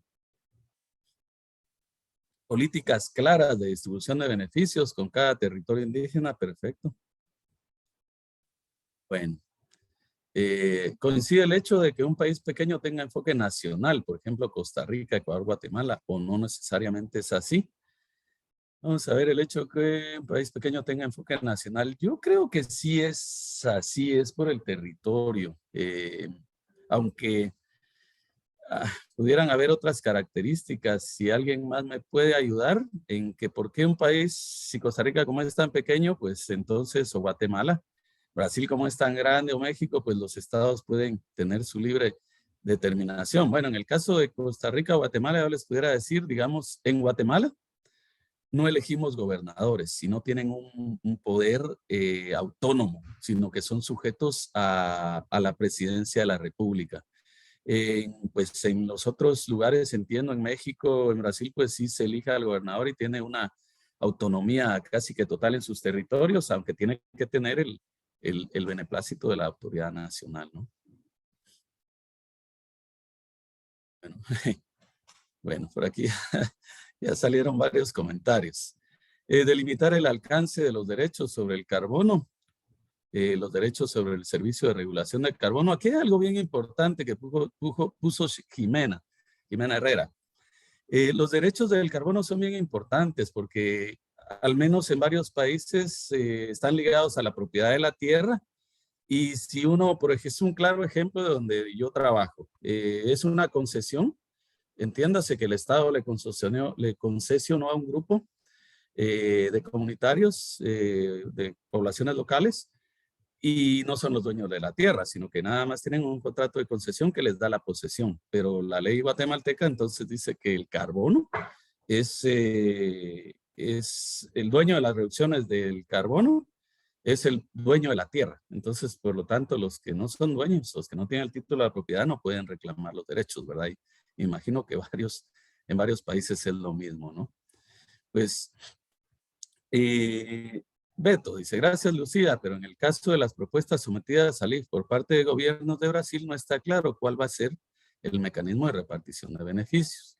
Políticas claras de distribución de beneficios con cada territorio indígena, perfecto. Bueno, Coincide el hecho de que un país pequeño tenga enfoque nacional, por ejemplo, Costa Rica, Ecuador, Guatemala, o no necesariamente es así. Vamos a ver el hecho de que un país pequeño tenga enfoque nacional. Yo creo que sí es así, es por el territorio. Aunque pudieran haber otras características. Si alguien más me puede ayudar en que por qué un país, si Costa Rica como es tan pequeño, pues entonces, o Guatemala, Brasil como es tan grande, o México, pues los estados pueden tener su libre determinación. Bueno, en el caso de Costa Rica o Guatemala, yo les pudiera decir, digamos, en Guatemala no elegimos gobernadores, sino tienen un poder autónomo, sino que son sujetos a la presidencia de la República. Pues en los otros lugares, entiendo, en México, en Brasil, pues sí se elige al gobernador y tiene una autonomía casi que total en sus territorios, aunque tiene que tener el beneplácito de la autoridad nacional, ¿no? Bueno, bueno, por aquí ya salieron varios comentarios. Delimitar el alcance de los derechos sobre el carbono, los derechos sobre el servicio de regulación del carbono. Aquí hay algo bien importante que puso Jimena Herrera. Los derechos del carbono son bien importantes porque al menos en varios países están ligados a la propiedad de la tierra. Y si uno, por ejemplo, es un claro ejemplo de donde yo trabajo, es una concesión. Entiéndase que el Estado le concesionó a un grupo de comunitarios, de poblaciones locales, y no son los dueños de la tierra, sino que nada más tienen un contrato de concesión que les da la posesión. Pero la ley guatemalteca entonces dice que el carbono es el dueño de las reducciones del carbono, es el dueño de la tierra. Entonces, por lo tanto, los que no son dueños, los que no tienen el título de la propiedad, no pueden reclamar los derechos, ¿verdad? Y imagino que en varios países es lo mismo, ¿no? Pues, Beto dice, gracias Lucía, pero en el caso de las propuestas sometidas a LIF por parte de gobiernos de Brasil no está claro cuál va a ser el mecanismo de repartición de beneficios.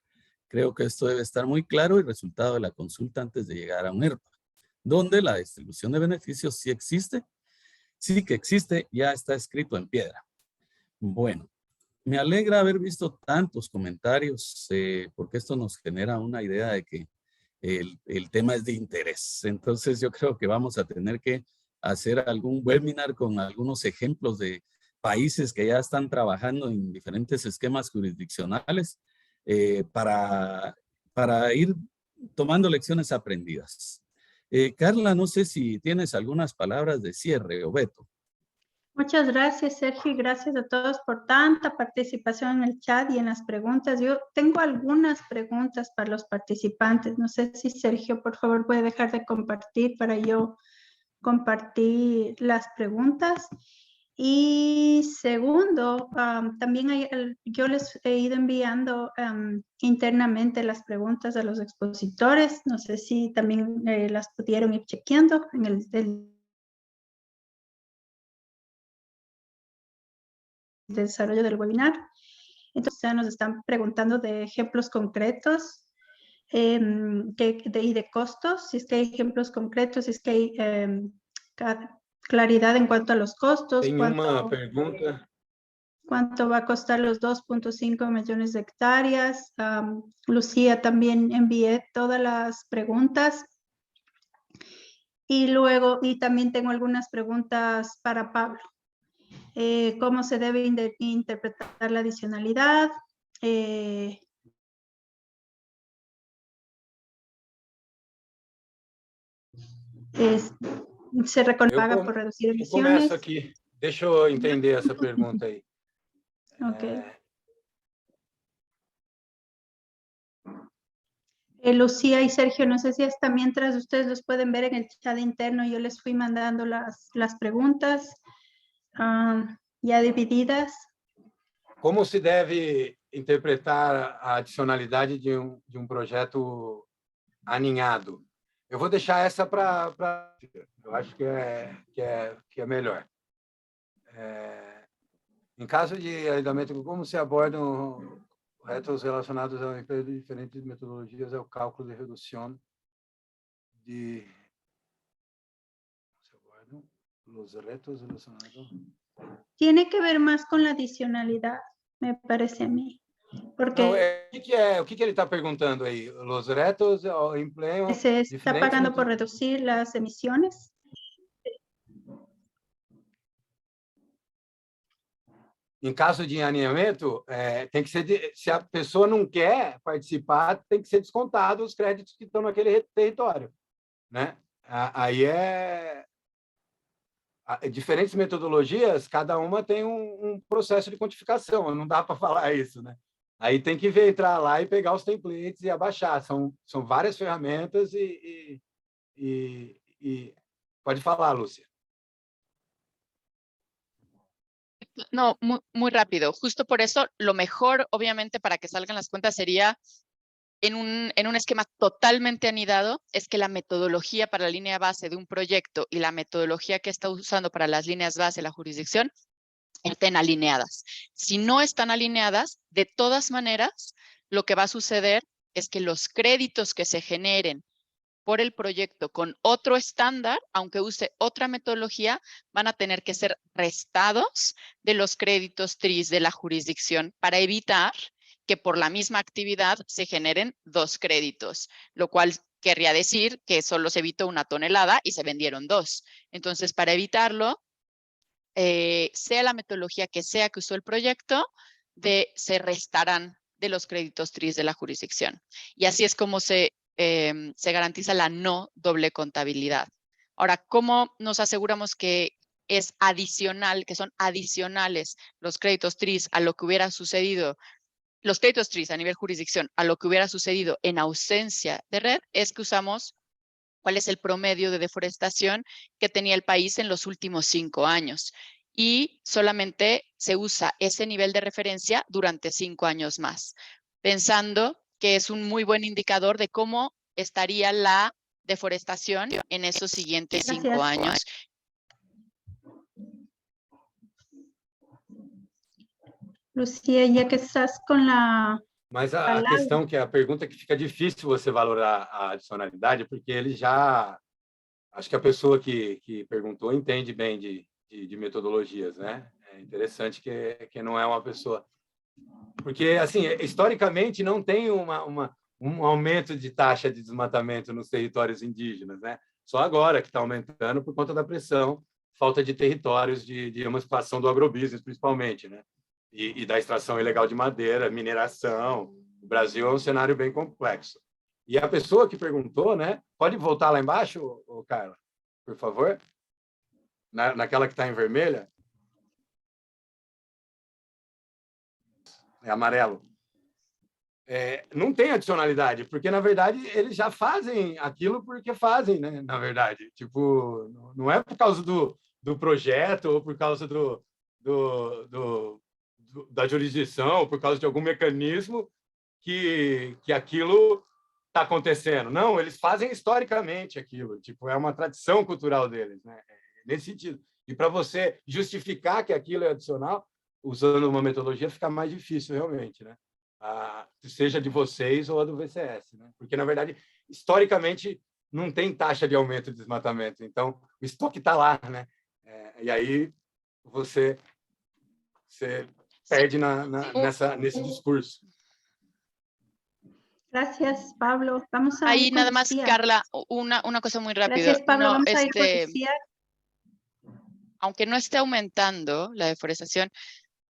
Creo que esto debe estar muy claro y resultado de la consulta antes de llegar a un ERPA, donde la distribución de beneficios sí existe, sí que existe, ya está escrito en piedra. Bueno, me alegra haber visto tantos comentarios porque esto nos genera una idea de que el tema es de interés. Entonces yo creo que vamos a tener que hacer algún webinar con algunos ejemplos de países que ya están trabajando en diferentes esquemas jurisdiccionales para ir tomando lecciones aprendidas. Carla, no sé si tienes algunas palabras de cierre o Beto. Muchas gracias, Sergio, y gracias a todos por tanta participación en el chat y en las preguntas. Yo tengo algunas preguntas para los participantes. No sé si Sergio, por favor, puede dejar de compartir para yo compartir las preguntas. Y segundo, también yo les he ido enviando internamente las preguntas a los expositores. No sé si también las pudieron ir chequeando en el desarrollo del webinar. Entonces ya nos están preguntando de ejemplos concretos y de costos, si es que hay ejemplos concretos, si es que hay claridad en cuanto a los costos. Tem uma pergunta. ¿Cuánto va a costar los 2.5 millones de hectáreas? Lucía, también envié todas las preguntas. Y luego, y también tengo algunas preguntas para Pablo. ¿Cómo se debe interpretar la adicionalidad? Se paga por reducir emisiones. Eu começo aqui. Deixa eu entender essa pergunta aí. Ok. Lucía y Sergio, no sé si hasta mientras ustedes los pueden ver en el chat interno, yo les fui mandando las preguntas ya divididas. Como se deve interpretar a adicionalidade de um projeto aninhado? Eu vou deixar essa para... Eu acho que é melhor. Em caso de alinhamento, como se abordam retos relacionados a emprego de diferentes metodologias ao cálculo de redução de... Se abordam os retos relacionados... Tiene que ver más con la adicionalidad, me parece a mí. Porque Não, o que ele está perguntando aí? Los retos empleam se está diferentes pagando por metodologias. reducir las emisiones. Em caso de alinhamento, tem que ser se a pessoa não quer participar, tem que ser descontado os créditos que estão naquele território, né? Aí diferentes metodologias, cada uma tem um processo de quantificação, não dá para falar isso, né? Aí tem que entrar lá e pegar os templates e abaixar. São várias ferramentas e pode falar, Lúcia. No, muy rápido. Justo por eso, lo mejor, obviamente, para que salgan las cuentas sería en un esquema totalmente anidado, es que la metodología para la línea base de un proyecto y la metodología que está usando para las líneas base de la jurisdicción estén alineadas. Si no están alineadas, de todas maneras, lo que va a suceder es que los créditos que se generen por el proyecto con otro estándar, aunque use otra metodología, van a tener que ser restados de los créditos TRIS de la jurisdicción para evitar que por la misma actividad se generen 2 créditos, lo cual querría decir que solo se evitó 1 tonelada y se vendieron 2. Entonces, para evitarlo, sea la metodología que sea que usó el proyecto, se restarán de los créditos TRIS de la jurisdicción. Y así es como se garantiza la no doble contabilidad. Ahora, ¿cómo nos aseguramos que es adicional, que son adicionales los créditos TRIS a lo que hubiera sucedido, los créditos TRIS a nivel jurisdicción, a lo que hubiera sucedido en ausencia de red? Es que usamos cuál es el promedio de deforestación que tenía el país en los últimos 5 años. Y solamente se usa ese nivel de referencia durante 5 años más, pensando que es un muy buen indicador de cómo estaría la deforestación en esos siguientes 5 años. Lucía, ya que estás con la... Mas a questão que a pergunta é que fica difícil você valorar a adicionalidade, porque ele já... Acho que a pessoa que perguntou entende bem de metodologias, né? É interessante que não é uma pessoa... Porque, assim, historicamente, não tem um aumento de taxa de desmatamento nos territórios indígenas, né? Só agora que está aumentando por conta da pressão, falta de territórios de emancipação do agrobusiness, principalmente, né? E da extração ilegal de madeira, mineração. O Brasil é um cenário bem complexo. E a pessoa que perguntou, né? Pode voltar lá embaixo, Carla, por favor? Naquela que está em vermelha? É amarelo. Não tem adicionalidade, porque, na verdade, eles já fazem aquilo porque fazem, né? Na verdade. Tipo, não é por causa do projeto ou por causa da jurisdição, por causa de algum mecanismo que aquilo está acontecendo. Não, eles fazem historicamente aquilo. Tipo, é uma tradição cultural deles, né? Nesse sentido. E para você justificar que aquilo é adicional, usando uma metodologia, fica mais difícil, realmente, né? Seja de vocês ou a do VCS, né? Porque, na verdade, historicamente, não tem taxa de aumento de desmatamento. Então, o estoque está lá, né? E aí você perde nesse discurso. Gracias, Pablo. Vamos a Ahí ir nada con más, Lucía. Carla, una cosa muy rápido. Gracias, Pablo. No, Vamos a ir con Lucía. aunque no esté aumentando la deforestación,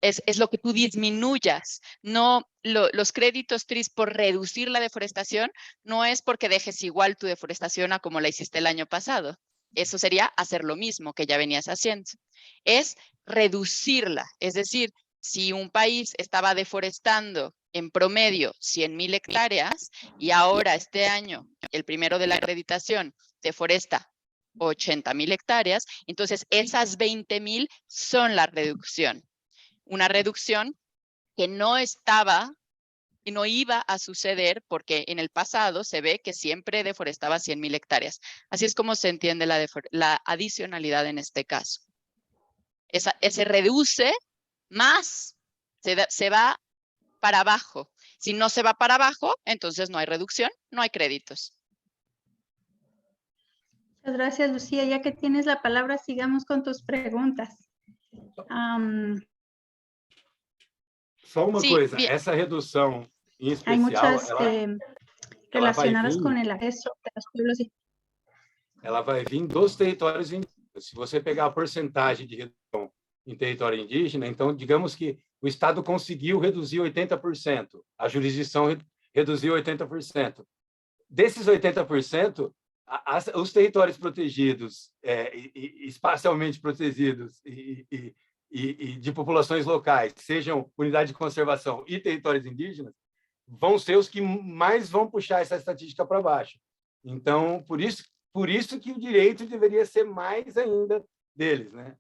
es lo que tú disminuyas. No, los créditos TRIS por reducir la deforestación no es porque dejes igual tu deforestación a como la hiciste el año pasado. Eso sería hacer lo mismo que ya venías haciendo. Es reducirla. Es decir, si un país estaba deforestando en promedio 100,000 hectáreas y ahora este año, el primero de la acreditación, deforesta 80,000 hectáreas, entonces esas 20,000 son la reducción. Una reducción que no estaba y no iba a suceder porque en el pasado se ve que siempre deforestaba 100,000 hectáreas. Así es como se entiende la adicionalidad en este caso. Se reduce más, se va para abajo. Si no se va para abajo, entonces no hay reducción, no hay créditos. Muchas gracias, Lucía. Ya que tienes la palabra, sigamos con tus preguntas. Só uma Sí, coisa, bien. essa redução em Hay especial, muchas ela relacionadas vir- con el acceso de los pueblos. ela vai vir dos territórios indígenas. Se você pegar a porcentagem de redução em território indígena, então, digamos que o Estado conseguiu reduzir 80%, a jurisdição reduziu 80%. Desses 80%, os territórios protegidos, espacialmente protegidos e de populações locais, sejam unidade de conservação e territórios indígenas, vão ser os que mais vão puxar essa estatística para baixo. Então, por isso que o direito deveria ser mais ainda deles, né?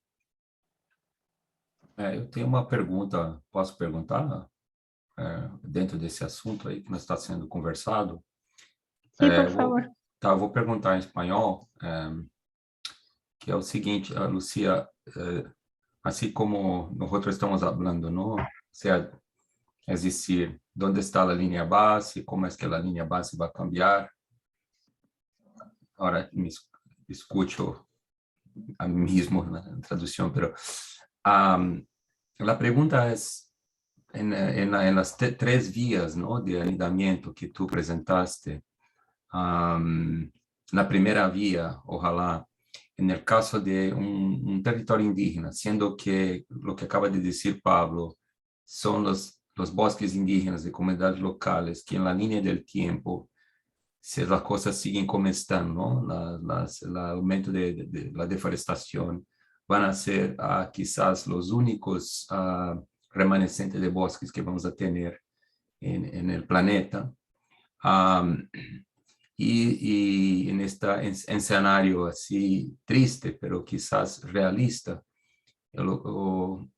Eu tenho uma pergunta, posso perguntar? Dentro desse assunto aí que não está sendo conversado. Sí, por favor. Vou perguntar em espanhol, que é o seguinte, Lucía, assim como nós estamos falando, ¿no? O sea, es decir, ¿dónde está la línea base? ¿Cómo es que la línea base va a cambiar? Ahora me escucho a mí mismo en la traducción, pero la pregunta es, en las tres vías, ¿no?, de anidamiento que tú presentaste, la primera vía, ojalá, en el caso de un territorio indígena, siendo que lo que acaba de decir Pablo son los bosques indígenas de comunidades locales que en la línea del tiempo, si las cosas siguen como están, ¿no?, el aumento de la deforestación, van a ser quizás los únicos remanescentes de bosques que vamos a tener en el planeta. Y en este escenario así triste, pero quizás realista,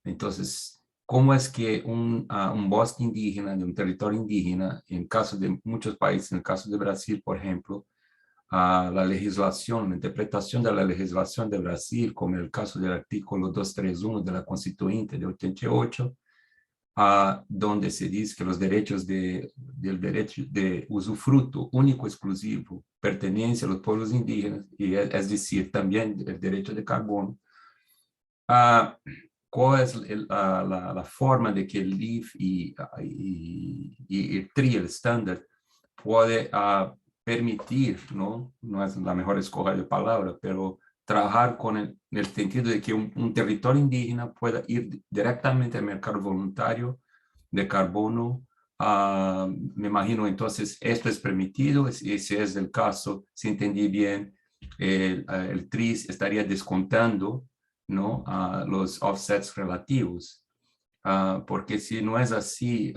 entonces, ¿cómo es que un bosque indígena, de un territorio indígena, en caso de muchos países, en el caso de Brasil, por ejemplo, la legislación, la interpretación de la legislación de Brasil, como el caso del artículo 231 de la Constituinte de 88, donde se dice que los derechos del derecho de usufructo único exclusivo pertenece a los pueblos indígenas, y es decir, también el derecho de carbono. ¿Cuál es la forma de que el LIF y el TRI, el estándar, puede permitir, no es la mejor escoger de palabra, pero trabajar con el sentido de que un territorio indígena pueda ir directamente al mercado voluntario de carbono? Me imagino, entonces, esto es permitido, y si es el caso, si entendí bien, el TRIS estaría descontando, ¿no?, los offsets relativos, porque si no es así,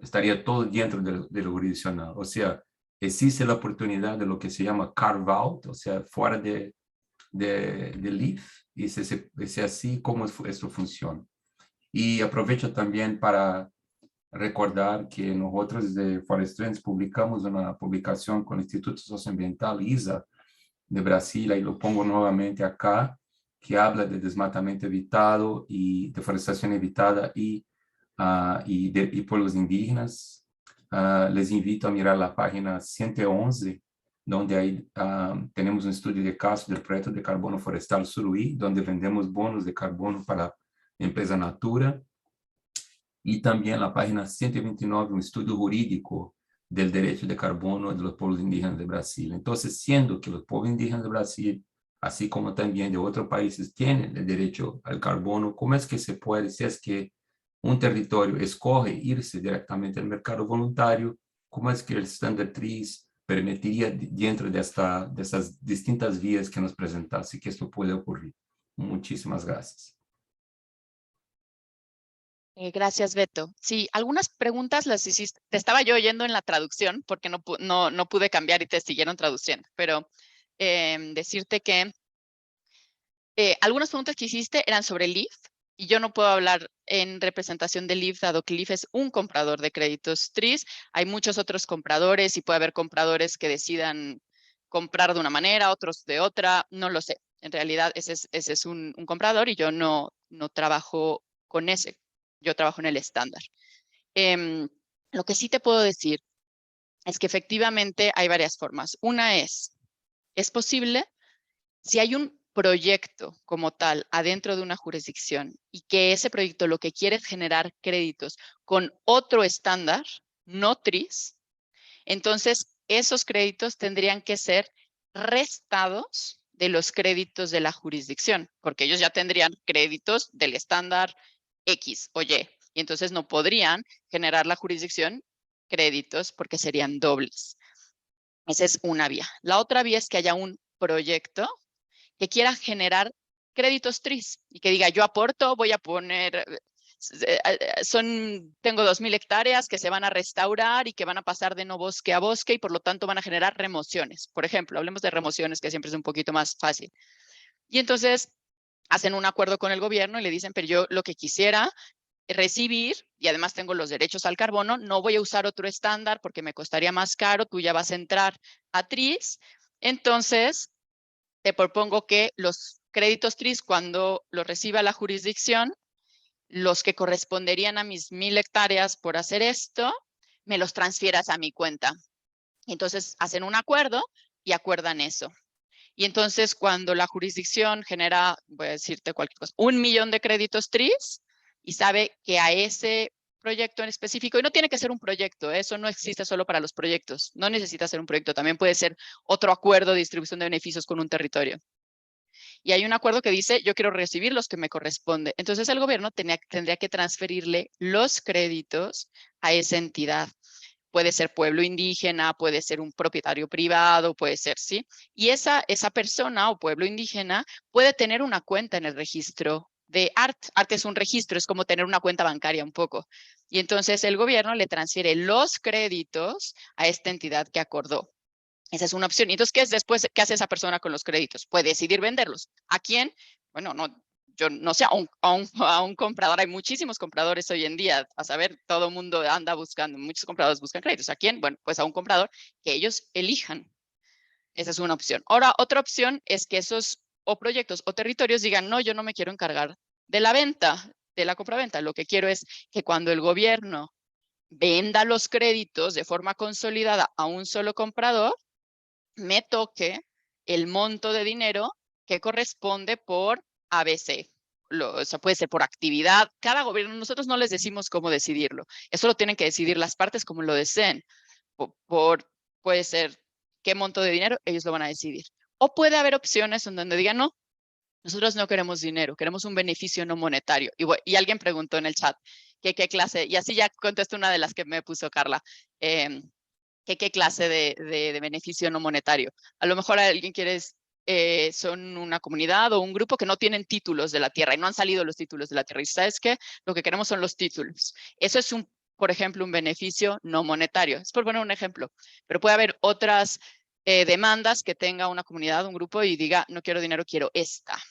estaría todo dentro de lo jurisdiccional. O sea, existe la oportunidad de lo que se llama carve-out, o sea, fuera de LIF, y es así como esto funciona. Y aprovecho también para recordar que nosotros de Forest Trends publicamos una publicación con el Instituto Socioambiental ISA de Brasil, y lo pongo nuevamente acá, que habla de desmatamiento evitado y deforestación evitada y pueblos indígenas. Les invito a mirar la página 111, donde ahí tenemos un estudio de caso del proyecto de carbono forestal Suruí, donde vendemos bonos de carbono para la empresa Natura. Y también la página 129, un estudio jurídico del derecho de carbono de los pueblos indígenas de Brasil. Entonces, siendo que los pueblos indígenas de Brasil, así como también de otros países, tienen el derecho al carbono, ¿cómo es que se puede, si es que un territorio escoge irse directamente al mercado voluntario, cómo es que el estándar TRIS permitiría dentro de estas distintas vías que nos presentaste que esto puede ocurrir? Muchísimas gracias. Gracias, Beto. Sí, algunas preguntas las hiciste. Te estaba yo oyendo en la traducción porque no pude cambiar y te siguieron traduciendo, pero decirte que algunas preguntas que hiciste eran sobre LIF, y yo no puedo hablar en representación de LIF, dado que LIF es un comprador de créditos TRIS. Hay muchos otros compradores y puede haber compradores que decidan comprar de una manera, otros de otra, no lo sé. En realidad ese es un comprador, y yo no trabajo con ese. Yo trabajo en el estándar. Lo que sí te puedo decir es que efectivamente hay varias formas. Una es posible, si hay un proyecto como tal adentro de una jurisdicción y que ese proyecto lo que quiere es generar créditos con otro estándar, no TRIS, entonces esos créditos tendrían que ser restados de los créditos de la jurisdicción, porque ellos ya tendrían créditos del estándar X o Y, y entonces no podrían generar la jurisdicción créditos porque serían dobles. Esa es una vía. La otra vía es que haya un proyecto que quiera generar créditos TRIS y que diga, yo aporto, voy a poner, tengo 2,000 hectáreas que se van a restaurar y que van a pasar de no bosque a bosque y por lo tanto van a generar remociones. Por ejemplo, hablemos de remociones que siempre es un poquito más fácil. Y entonces hacen un acuerdo con el gobierno y le dicen, pero yo lo que quisiera recibir, y además tengo los derechos al carbono, no voy a usar otro estándar porque me costaría más caro, tú ya vas a entrar a TRIS, entonces te propongo que los créditos TRIS, cuando los reciba la jurisdicción, los que corresponderían a mis 1,000 hectáreas por hacer esto, me los transfieras a mi cuenta. Entonces hacen un acuerdo y acuerdan eso. Y entonces cuando la jurisdicción genera, voy a decirte cualquier cosa, 1,000,000 de créditos TRIS y sabe que a ese proyecto en específico, y no tiene que ser un proyecto, eso no existe solo para los proyectos, no necesita ser un proyecto, también puede ser otro acuerdo de distribución de beneficios con un territorio. Y hay un acuerdo que dice, yo quiero recibir los que me corresponde. Entonces el gobierno tendría que transferirle los créditos a esa entidad. Puede ser pueblo indígena, puede ser un propietario privado, puede ser, ¿sí? Y esa persona o pueblo indígena puede tener una cuenta en el registro de ART. ART es un registro, es como tener una cuenta bancaria un poco. Y entonces el gobierno le transfiere los créditos a esta entidad que acordó. Esa es una opción. Y entonces, ¿qué es después? ¿Qué hace esa persona con los créditos? Puede decidir venderlos. ¿A quién? Bueno, no, yo no sé, a un comprador. Hay muchísimos compradores hoy en día. A saber, todo el mundo anda buscando, muchos compradores buscan créditos. ¿A quién? Bueno, pues a un comprador que ellos elijan. Esa es una opción. Ahora, otra opción es que esos o proyectos o territorios digan, no, yo no me quiero encargar de la venta, de la compraventa. Lo que quiero es que cuando el gobierno venda los créditos de forma consolidada a un solo comprador, me toque el monto de dinero que corresponde por ABC. O sea, puede ser por actividad. Cada gobierno, nosotros no les decimos cómo decidirlo. Eso lo tienen que decidir las partes como lo deseen. Puede ser qué monto de dinero, ellos lo van a decidir. O puede haber opciones en donde digan, no, nosotros no queremos dinero, queremos un beneficio no monetario. Y alguien preguntó en el chat, ¿qué clase? Y así ya contesto una de las que me puso Carla. ¿Qué clase de beneficio no monetario? A lo mejor alguien quiere, son una comunidad o un grupo que no tienen títulos de la tierra y no han salido los títulos de la tierra. Y ¿sabes qué? Lo que queremos son los títulos. Eso es, por ejemplo, un beneficio no monetario. Es por poner un ejemplo. Pero puede haber otras demandas que tenga una comunidad, un grupo y diga, no quiero dinero, quiero esta.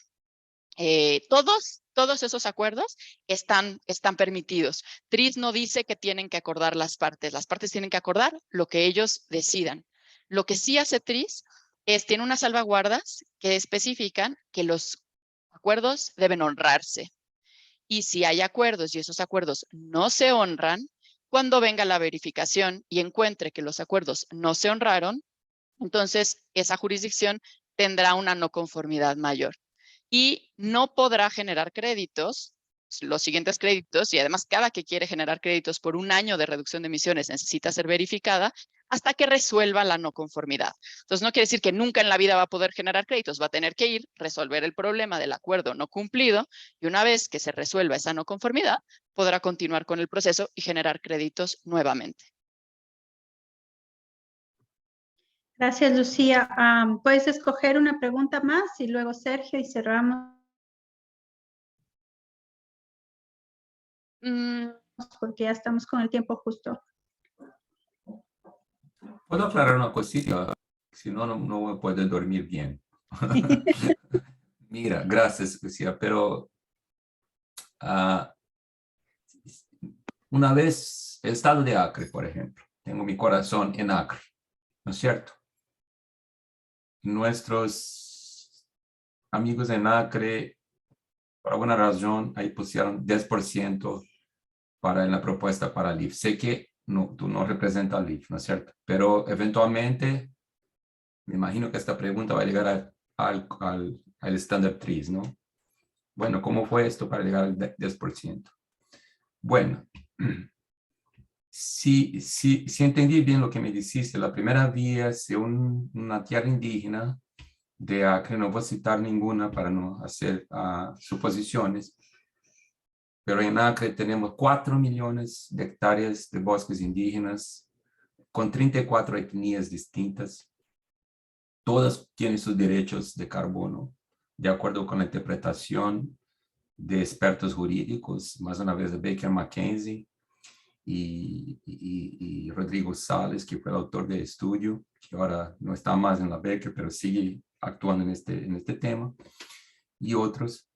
Todos esos acuerdos están permitidos. TRIS no dice que tienen que acordar las partes tienen que acordar lo que ellos decidan. Lo que sí hace TRIS tiene unas salvaguardas que especifican que los acuerdos deben honrarse. Y si hay acuerdos y esos acuerdos no se honran, cuando venga la verificación y encuentre que los acuerdos no se honraron, entonces esa jurisdicción tendrá una no conformidad mayor. Y no podrá generar créditos, los siguientes créditos, y además cada que quiere generar créditos por 1 año de reducción de emisiones necesita ser verificada hasta que resuelva la no conformidad. Entonces no quiere decir que nunca en la vida va a poder generar créditos, va a tener que ir, resolver el problema del acuerdo no cumplido y una vez que se resuelva esa no conformidad, podrá continuar con el proceso y generar créditos nuevamente. Gracias, Lucía. Puedes escoger una pregunta más y luego Sergio y cerramos. Porque ya estamos con el tiempo justo. ¿Puedo aclarar una cosita? Si no, no voy a poder dormir bien. Mira, gracias, Lucía, pero una vez, el estado de Acre, por ejemplo, tengo mi corazón en Acre, ¿no es cierto? Nuestros amigos en Acre, por alguna razón, ahí pusieron 10% para la propuesta para LIF. Sé que tú no representas LIF, ¿no es cierto? Pero eventualmente, me imagino que esta pregunta va a llegar al al estándar TRIS, ¿no? Bueno, ¿cómo fue esto para llegar al 10%? Bueno, si entendí bien lo que me dijiste, la primera vía es una tierra indígena de Acre, no voy a citar ninguna para no hacer suposiciones, pero en Acre tenemos 4 millones de hectáreas de bosques indígenas con 34 etnias distintas. Todas tienen sus derechos de carbono, de acuerdo con la interpretación de expertos jurídicos, más una vez de Baker McKenzie y Rodrigo Sales, que fue el autor del estudio, que ahora no está más en la Baker, pero sigue actuando en este tema, y otros.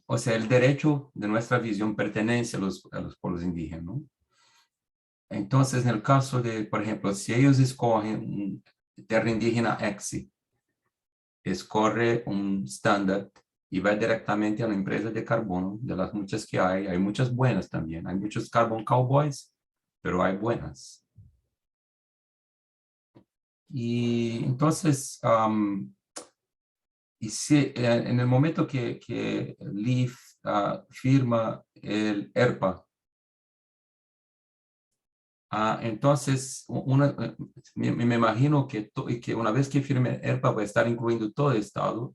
O sea, el derecho de nuestra visión pertenece a los pueblos indígenas, ¿no? Entonces, en el caso de, por ejemplo, si ellos escogen tierra indígena X, escoge un estándar y va directamente a la empresa de carbono, de las muchas que hay muchas buenas también, hay muchos carbon cowboys, pero hay buenas. Y entonces, y si, en el momento que Leaf firma el ERPA, entonces me imagino que una vez que firme ERPA va a estar incluyendo todo el estado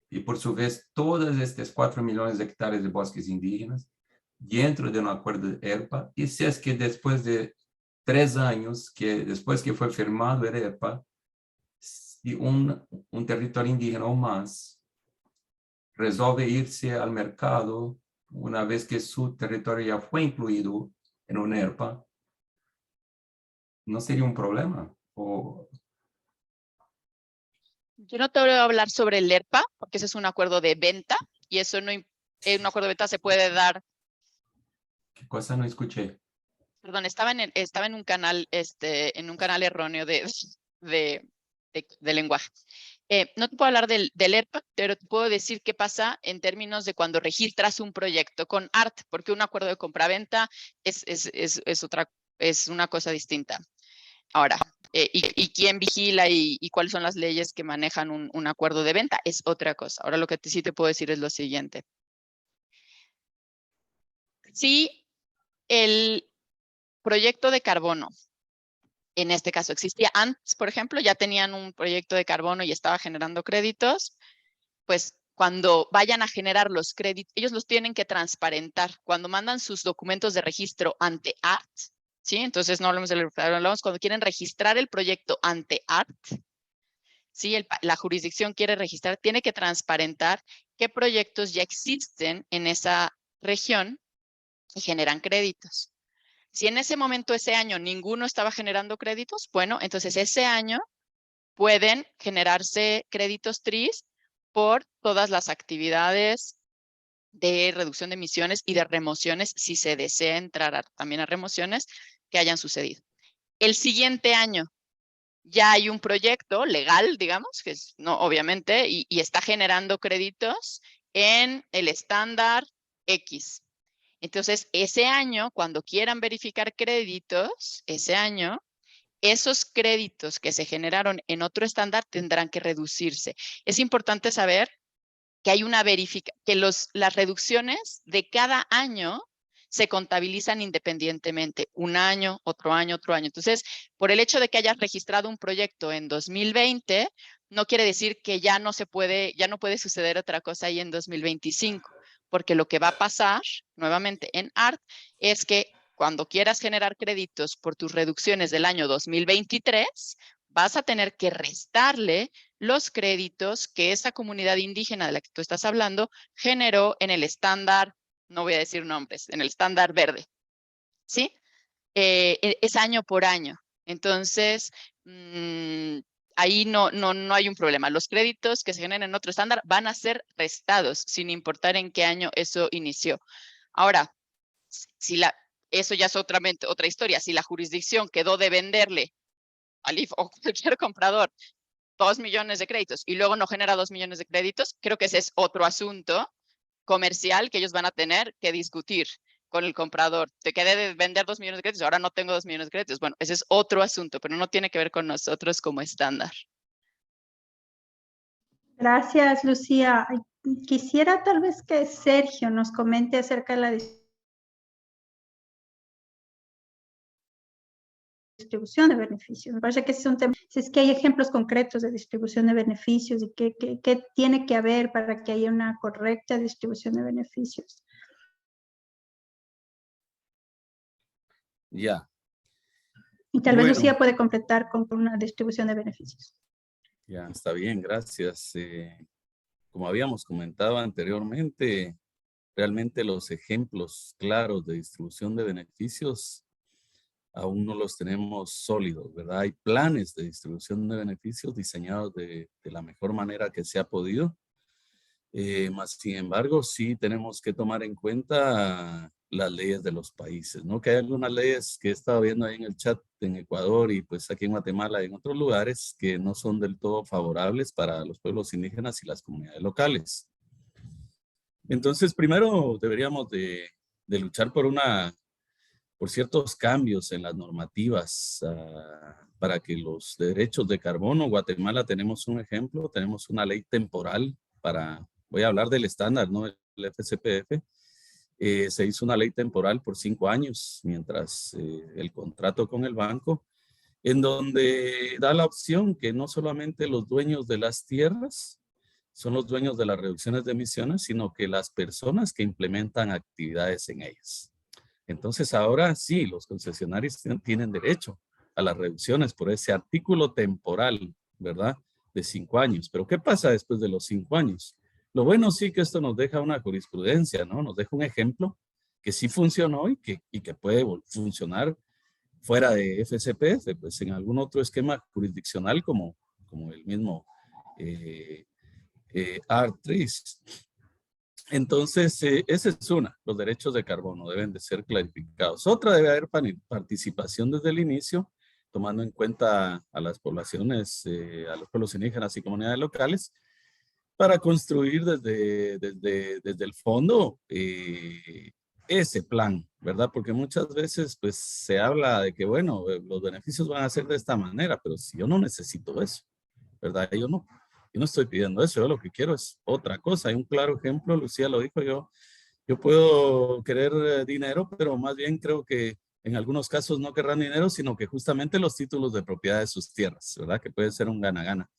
y por su vez todas estas 4 millones de hectáreas de bosques indígenas dentro de un acuerdo de ERPA. Y si es que después de 3 años, después que fue firmado el ERPA, si un territorio indígena o más resolve irse al mercado una vez que su territorio ya fue incluido en un ERPA, ¿no sería un problema? Yo no te voy a hablar sobre el ERPA, porque ese es un acuerdo de venta, y eso no, en un acuerdo de venta se puede dar. ¿Qué cosa no escuché? Perdón, estaba en un canal, erróneo de lenguaje. No te puedo hablar del ERPA, pero te puedo decir qué pasa en términos de cuando registras un proyecto con ART, porque un acuerdo de compraventa es una cosa distinta. Ahora, y quién vigila y cuáles son las leyes que manejan un acuerdo de venta es otra cosa. Ahora lo que sí te puedo decir es lo siguiente. Si el proyecto de carbono, en este caso existía antes, por ejemplo, ya tenían un proyecto de carbono y estaba generando créditos, pues cuando vayan a generar los créditos, ellos los tienen que transparentar. Cuando mandan sus documentos de registro ante ART, ¿sí? Entonces no hablamos del hablamos cuando quieren registrar el proyecto ante ART, ¿sí? La jurisdicción quiere registrar, tiene que transparentar qué proyectos ya existen en esa región y generan créditos. Si en ese momento, ese año, ninguno estaba generando créditos, bueno, entonces ese año pueden generarse créditos TRIS por todas las actividades de reducción de emisiones y de remociones, si se desea entrar también a remociones que hayan sucedido. El siguiente año ya hay un proyecto legal, digamos, que es, no, obviamente, y está generando créditos en el estándar X. Entonces, ese año, cuando quieran verificar créditos, ese año, esos créditos que se generaron en otro estándar tendrán que reducirse. Es importante saber que hay una que las reducciones de cada año se contabilizan independientemente, un año, otro año, otro año. Entonces, por el hecho de que hayas registrado un proyecto en 2020, no quiere decir que ya no puede suceder otra cosa ahí en 2025, porque lo que va a pasar nuevamente en ART es que cuando quieras generar créditos por tus reducciones del año 2023, vas a tener que restarle los créditos que esa comunidad indígena de la que tú estás hablando generó en el estándar, no voy a decir nombres, en el estándar verde, ¿sí? Es año por año. Entonces, ahí no hay un problema. Los créditos que se generan en otro estándar van a ser restados, sin importar en qué año eso inició. Ahora, eso ya es otra historia. Si la jurisdicción quedó de venderle al IF o cualquier comprador 2 millones de créditos y luego no genera 2 millones de créditos, creo que ese es otro asunto comercial que ellos van a tener que discutir con el comprador. Te quedé de vender 2 millones de créditos, ahora no tengo 2 millones de créditos. Bueno, ese es otro asunto, pero no tiene que ver con nosotros como estándar. Gracias, Lucía. Ay, quisiera tal vez que Sergio nos comente acerca de la distribución de beneficios. Me parece que ese es un tema. Si es que hay ejemplos concretos de distribución de beneficios y qué tiene que haber para que haya una correcta distribución de beneficios. Ya. Y tal vez Bueno. Lucía puede completar con una distribución de beneficios. Ya, está bien, gracias. Como habíamos comentado anteriormente, realmente los ejemplos claros de distribución de beneficios aún no los tenemos sólidos, ¿verdad? Hay planes de distribución de beneficios diseñados de la mejor manera que se ha podido. Más sin embargo, sí tenemos que tomar en cuenta las leyes de los países, ¿no? Que hay algunas leyes que he estado viendo ahí en el chat en Ecuador y pues aquí en Guatemala y en otros lugares que no son del todo favorables para los pueblos indígenas y las comunidades locales. Entonces, primero deberíamos de luchar por ciertos cambios en las normativas para que los derechos de carbono, Guatemala tenemos un ejemplo, tenemos una ley temporal para, voy a hablar del estándar, no el FCPF, se hizo una ley temporal por 5 años, mientras el contrato con el banco, en donde da la opción que no solamente los dueños de las tierras son los dueños de las reducciones de emisiones, sino que las personas que implementan actividades en ellas. Entonces ahora sí, los concesionarios tienen derecho a las reducciones por ese artículo temporal, ¿verdad? De 5 años. Pero ¿qué pasa después de los 5 años? Lo bueno sí que esto nos deja una jurisprudencia, ¿no? Nos deja un ejemplo que sí funcionó y que puede funcionar fuera de FCPF, pues en algún otro esquema jurisdiccional como el mismo ART3. Entonces, esa es una, los derechos de carbono deben de ser clarificados. Otra, debe haber participación desde el inicio, tomando en cuenta a las poblaciones, a los pueblos indígenas y comunidades locales, para construir desde el fondo ese plan, ¿verdad? Porque muchas veces pues se habla de que, bueno, los beneficios van a ser de esta manera, pero si yo no necesito eso, ¿verdad? Yo no estoy pidiendo eso, yo lo que quiero es otra cosa. Hay un claro ejemplo, Lucía lo dijo, yo puedo querer dinero, pero más bien creo que en algunos casos no querrán dinero, sino que justamente los títulos de propiedad de sus tierras, ¿verdad? Que puede ser un gana-gana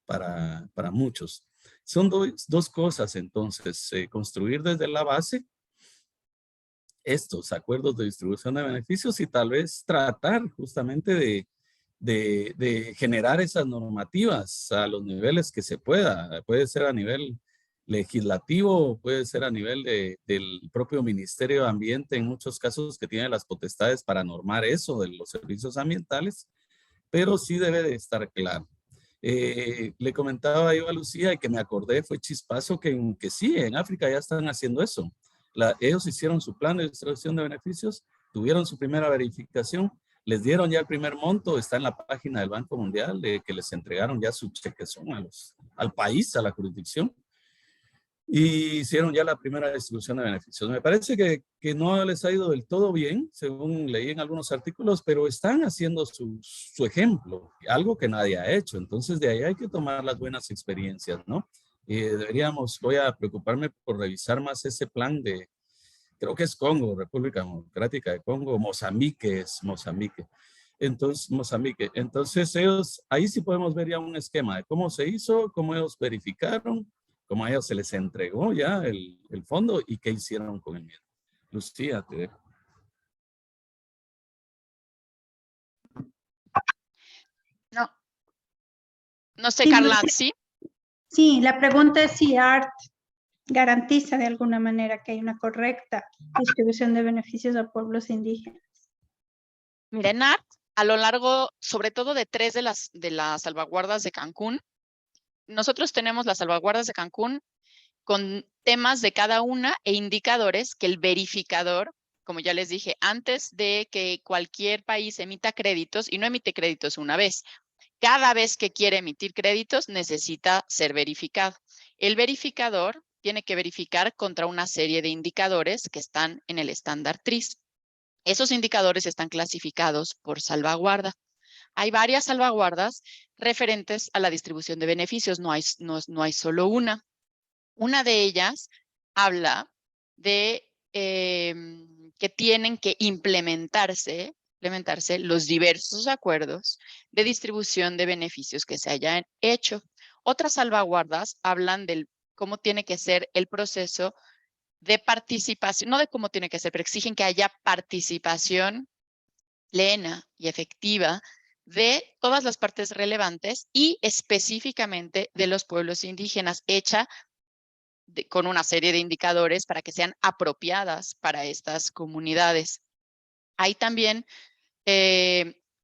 para muchos. Son dos cosas, entonces, construir desde la base estos acuerdos de distribución de beneficios y tal vez tratar justamente de generar esas normativas a los niveles que se pueda. Puede ser a nivel legislativo, puede ser a nivel del propio Ministerio de Ambiente, en muchos casos que tiene las potestades para normar eso de los servicios ambientales, pero sí debe de estar claro. Le comentaba yo a Lucía y que me acordé, fue chispazo, que sí, en África ya están haciendo eso. Ellos hicieron su plan de distribución de beneficios, tuvieron su primera verificación, les dieron ya el primer monto, está en la página del Banco Mundial, de que les entregaron ya su chequezón al país, a la jurisdicción, y hicieron ya la primera distribución de beneficios. Me parece que no les ha ido del todo bien, según leí en algunos artículos, pero están haciendo su ejemplo, algo que nadie ha hecho. Entonces de ahí hay que tomar las buenas experiencias, ¿no? Voy a preocuparme por revisar más ese plan creo que es Congo, República Democrática de Congo, Mozambique. Entonces ellos, ahí sí podemos ver ya un esquema de cómo se hizo, cómo ellos verificaron, cómo a ellos se les entregó ya el fondo y qué hicieron con el mismo. Lucía, te dejo. No sé, Sí, Carla, ¿sí? Sí, la pregunta es si ART garantiza de alguna manera que hay una correcta distribución de beneficios a pueblos indígenas. Miren, ART, a lo largo, sobre todo de 3 de las salvaguardas de Cancún, nosotros tenemos las salvaguardas de Cancún con temas de cada una e indicadores que el verificador, como ya les dije, antes de que cualquier país emita créditos, y no emite créditos una vez, cada vez que quiere emitir créditos necesita ser verificado. El verificador tiene que verificar contra una serie de indicadores que están en el estándar TRIS. Esos indicadores están clasificados por salvaguarda. Hay varias salvaguardas, referentes a la distribución de beneficios. No hay solo una. Una de ellas habla de que tienen que implementarse los diversos acuerdos de distribución de beneficios que se hayan hecho. Otras salvaguardas hablan de cómo tiene que ser el proceso de participación, no de cómo tiene que ser, pero exigen que haya participación plena y efectiva de todas las partes relevantes y específicamente de los pueblos indígenas, hecha con una serie de indicadores para que sean apropiadas para estas comunidades. Hay también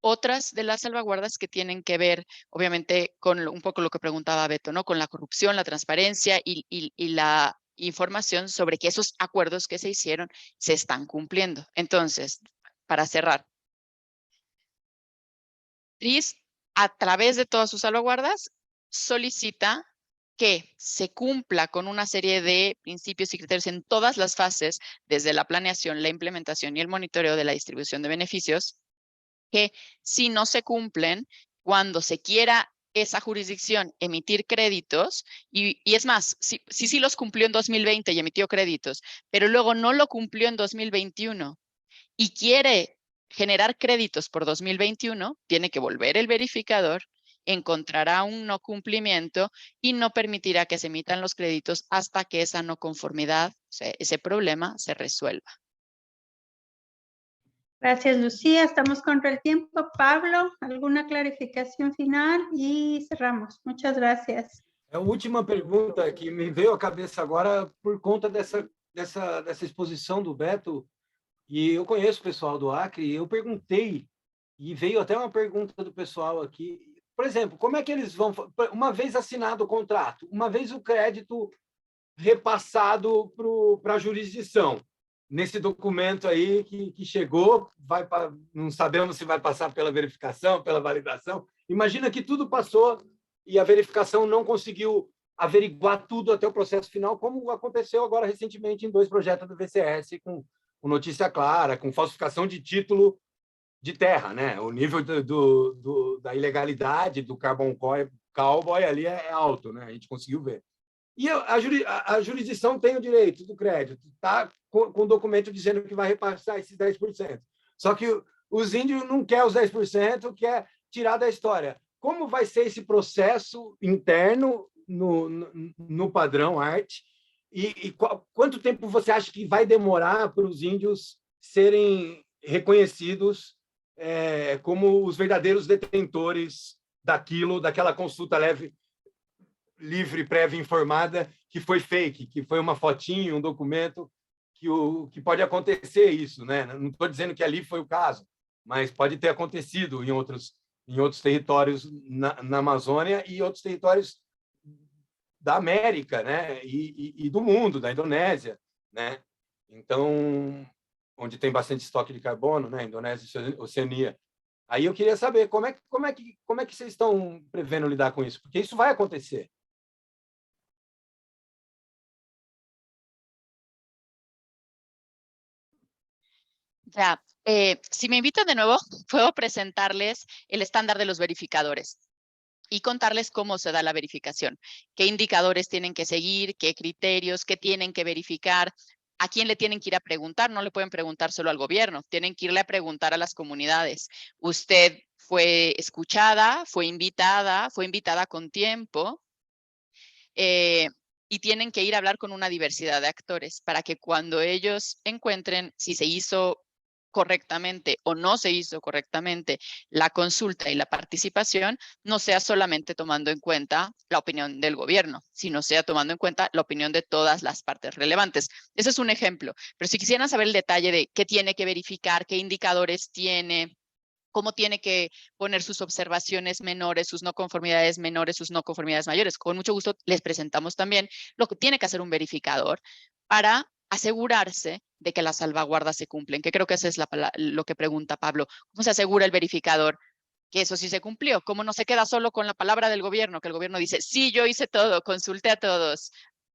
otras de las salvaguardas que tienen que ver, obviamente, con un poco lo que preguntaba Beto, ¿no? Con la corrupción, la transparencia y la información sobre que esos acuerdos que se hicieron se están cumpliendo. Entonces, para cerrar, TRIS, a través de todas sus salvaguardas, solicita que se cumpla con una serie de principios y criterios en todas las fases, desde la planeación, la implementación y el monitoreo de la distribución de beneficios, que si no se cumplen, cuando se quiera esa jurisdicción emitir créditos, y es más, si los cumplió en 2020 y emitió créditos, pero luego no lo cumplió en 2021 y quiere generar créditos por 2021, tiene que volver el verificador, encontrará un no cumplimiento y no permitirá que se emitan los créditos hasta que esa no conformidad, o sea, ese problema se resuelva. Gracias, Lucía. Estamos contra el tiempo. Pablo, ¿alguna clarificación final? Y cerramos. Muchas gracias. A última pergunta que me veio à cabeça agora por conta dessa exposição do Beto, e eu conheço o pessoal do Acre, e eu perguntei, e veio até uma pergunta do pessoal aqui, por exemplo, como é que eles vão, uma vez assinado o contrato, uma vez o crédito repassado para a jurisdição, nesse documento aí que chegou, não sabemos se vai passar pela verificação, pela validação, imagina que tudo passou e a verificação não conseguiu averiguar tudo até o processo final, como aconteceu agora recentemente em 2 projetos do VCS, com notícia clara, com falsificação de título de terra, né? O nível da ilegalidade do carbon cowboy ali é alto, né? A gente conseguiu ver. E a jurisdição tem o direito do crédito, está com o documento dizendo que vai repassar esses 10%. Só que os índios não querem os 10%, quer tirar da história. Como vai ser esse processo interno no padrão arte? E quanto tempo você acha que vai demorar para os índios serem reconhecidos como os verdadeiros detentores daquela consulta livre, prévia informada, que foi fake, que foi uma fotinho, um documento, que pode acontecer isso, né? Não estou dizendo que ali foi o caso, mas pode ter acontecido em outros territórios na Amazônia e outros territórios da América, né? E do mundo, da Indonésia, né? Então, onde tem bastante estoque de carbono, né? Indonésia e Oceania. Aí eu queria saber como é que vocês estão prevendo lidar com isso, porque isso vai acontecer. Ya, si me invitan de nuevo, puedo presentarles el estándar de los verificadores y contarles cómo se da la verificación, qué indicadores tienen que seguir, qué criterios, qué tienen que verificar, a quién le tienen que ir a preguntar. No le pueden preguntar solo al gobierno, tienen que irle a preguntar a las comunidades. Usted fue escuchada, fue invitada con tiempo, y tienen que ir a hablar con una diversidad de actores para que cuando ellos encuentren si se hizo correctamente o no se hizo correctamente la consulta y la participación, no sea solamente tomando en cuenta la opinión del gobierno, sino sea tomando en cuenta la opinión de todas las partes relevantes. Ese es un ejemplo, pero si quisieran saber el detalle de qué tiene que verificar, qué indicadores tiene, cómo tiene que poner sus observaciones menores, sus no conformidades menores, sus no conformidades mayores, con mucho gusto les presentamos también lo que tiene que hacer un verificador para asegurarse de que las salvaguardas se cumplen, que creo que eso es lo que pregunta Pablo. ¿Cómo se asegura el verificador que eso sí se cumplió? ¿Cómo no se queda solo con la palabra del gobierno? Que el gobierno dice, sí, yo hice todo, consulté a todos,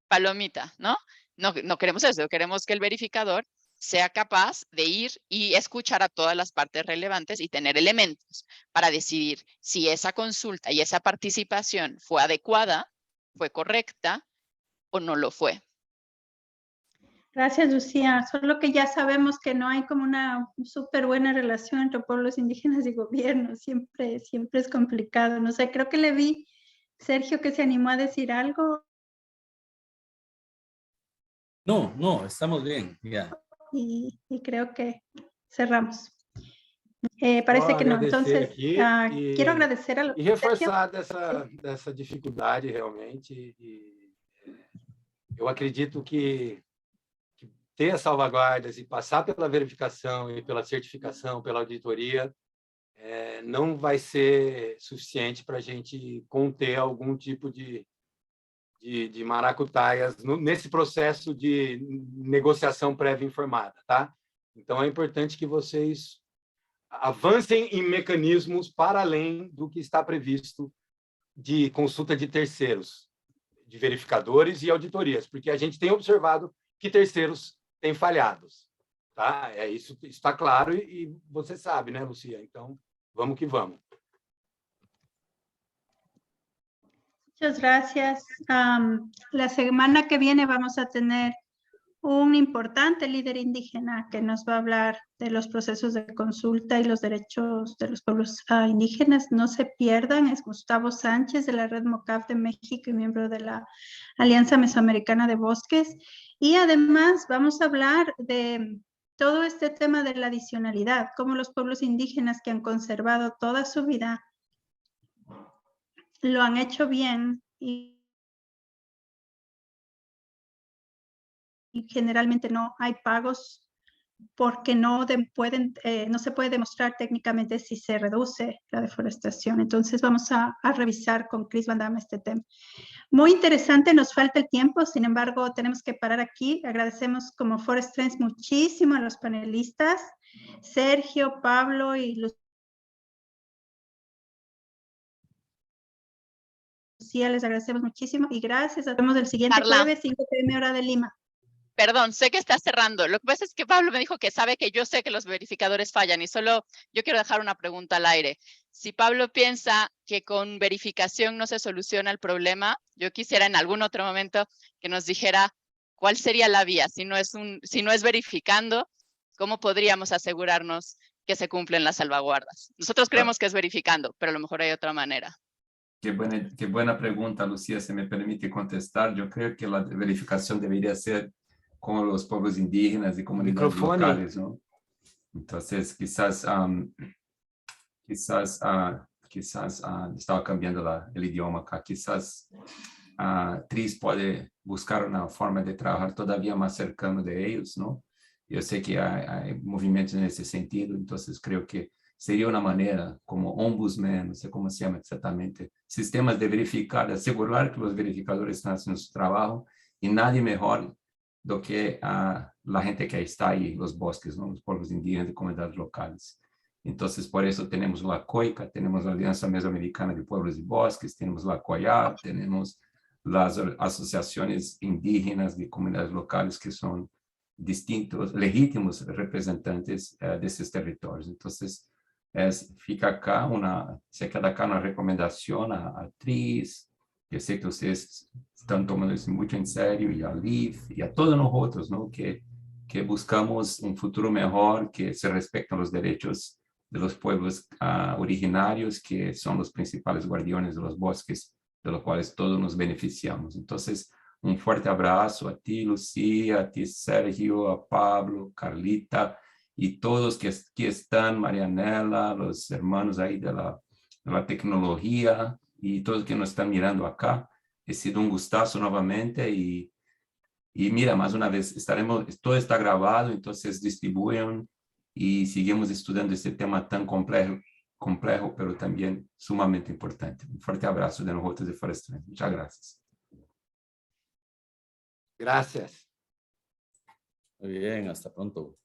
palomita, ¿no? No queremos eso, queremos que el verificador sea capaz de ir y escuchar a todas las partes relevantes y tener elementos para decidir si esa consulta y esa participación fue adecuada, fue correcta o no lo fue. Gracias, Lucía. Solo que ya sabemos que no hay como una súper buena relación entre pueblos indígenas y gobierno. Siempre es complicado. No sé, creo que le vi, Sergio, que se animó a decir algo. No, estamos bien, ya. Y creo que cerramos. Parece Só que no. agradecer Entonces, aqui quiero agradecer a e reforçar dessa dificuldade realmente. Eu acredito que ter as salvaguardas e passar pela verificação e pela certificação, pela auditoria, não vai ser suficiente para a gente conter algum tipo de maracutaias nesse processo de negociação prévia informada, tá? Então, é importante que vocês avancem em mecanismos para além do que está previsto de consulta de terceiros, de verificadores e auditorias, porque a gente tem observado que terceiros têm falhado, tá? Isso está claro e você sabe, né, Lucia? Então, vamos que vamos. Muchas gracias. La semana que viene vamos a tener un importante líder indígena que nos va a hablar de los procesos de consulta y los derechos de los pueblos indígenas. No se pierdan, es Gustavo Sánchez de la Red MOCAF de México y miembro de la Alianza Mesoamericana de Bosques. Y además vamos a hablar de todo este tema de la adicionalidad, cómo los pueblos indígenas que han conservado toda su vida lo han hecho bien y generalmente no hay pagos porque no se puede demostrar técnicamente si se reduce la deforestación. Entonces vamos a revisar con Chris Van Damme este tema. Muy interesante, nos falta el tiempo, sin embargo tenemos que parar aquí. Agradecemos como Forest Trends muchísimo a los panelistas, Sergio, Pablo y Lucía, les agradecemos muchísimo y gracias. Nos vemos el siguiente jueves, 5 p.m. hora de Lima. Perdón, sé que está cerrando. Lo que pasa es que Pablo me dijo que sabe que yo sé que los verificadores fallan y solo yo quiero dejar una pregunta al aire. Si Pablo piensa que con verificación no se soluciona el problema, yo quisiera en algún otro momento que nos dijera cuál sería la vía. Si no es verificando, ¿cómo podríamos asegurarnos que se cumplen las salvaguardas? Nosotros creemos que es verificando, pero a lo mejor hay otra manera. Qué buena pregunta, Lucía, si me permite contestar. Yo creo que la verificación debería ser con los pueblos indígenas y comunidades locales, ¿no? Entonces, quizás estaba cambiando el idioma acá, quizás TRIS puede buscar una forma de trabajar todavía más cercano de ellos, ¿no? Yo sé que hay movimientos en ese sentido, entonces creo que sería una manera como ombudsman, no sé cómo se llama exactamente, sistemas de verificar, de asegurar que los verificadores están haciendo su trabajo y nadie mejor do que la gente que está ahí, los bosques, ¿no? Los pueblos indígenas y comunidades locales. Entonces, por eso tenemos la COICA, tenemos la Alianza Mesoamericana de Pueblos y Bosques, tenemos la COIAP, tenemos las asociaciones indígenas de comunidades locales que son distintos, legítimos representantes de esos territorios. Entonces, se queda acá una recomendación a TRIS. Eu sei que vocês estão tomando isso muito em sério, e a LIF, e a todos nós outros, ¿no? que buscamos um futuro melhor, que se respeitam os direitos de los pueblos originários, que são os principais guardiões de los bosques, de los quais todos nos beneficiamos. Então, um forte abraço a ti, Lucía, a ti, Sergio, a Pablo, Carlita, e todos que estão, Marianela, os hermanos aí de la tecnologia, y todos que nos están mirando acá. Ha sido un gustazo nuevamente y mira, más una vez, todo está grabado, entonces distribuyan y seguimos estudiando este tema tan complejo, pero también sumamente importante. Un fuerte abrazo de nosotros de Forest Trends. Muchas gracias. Gracias. Muy bien, hasta pronto.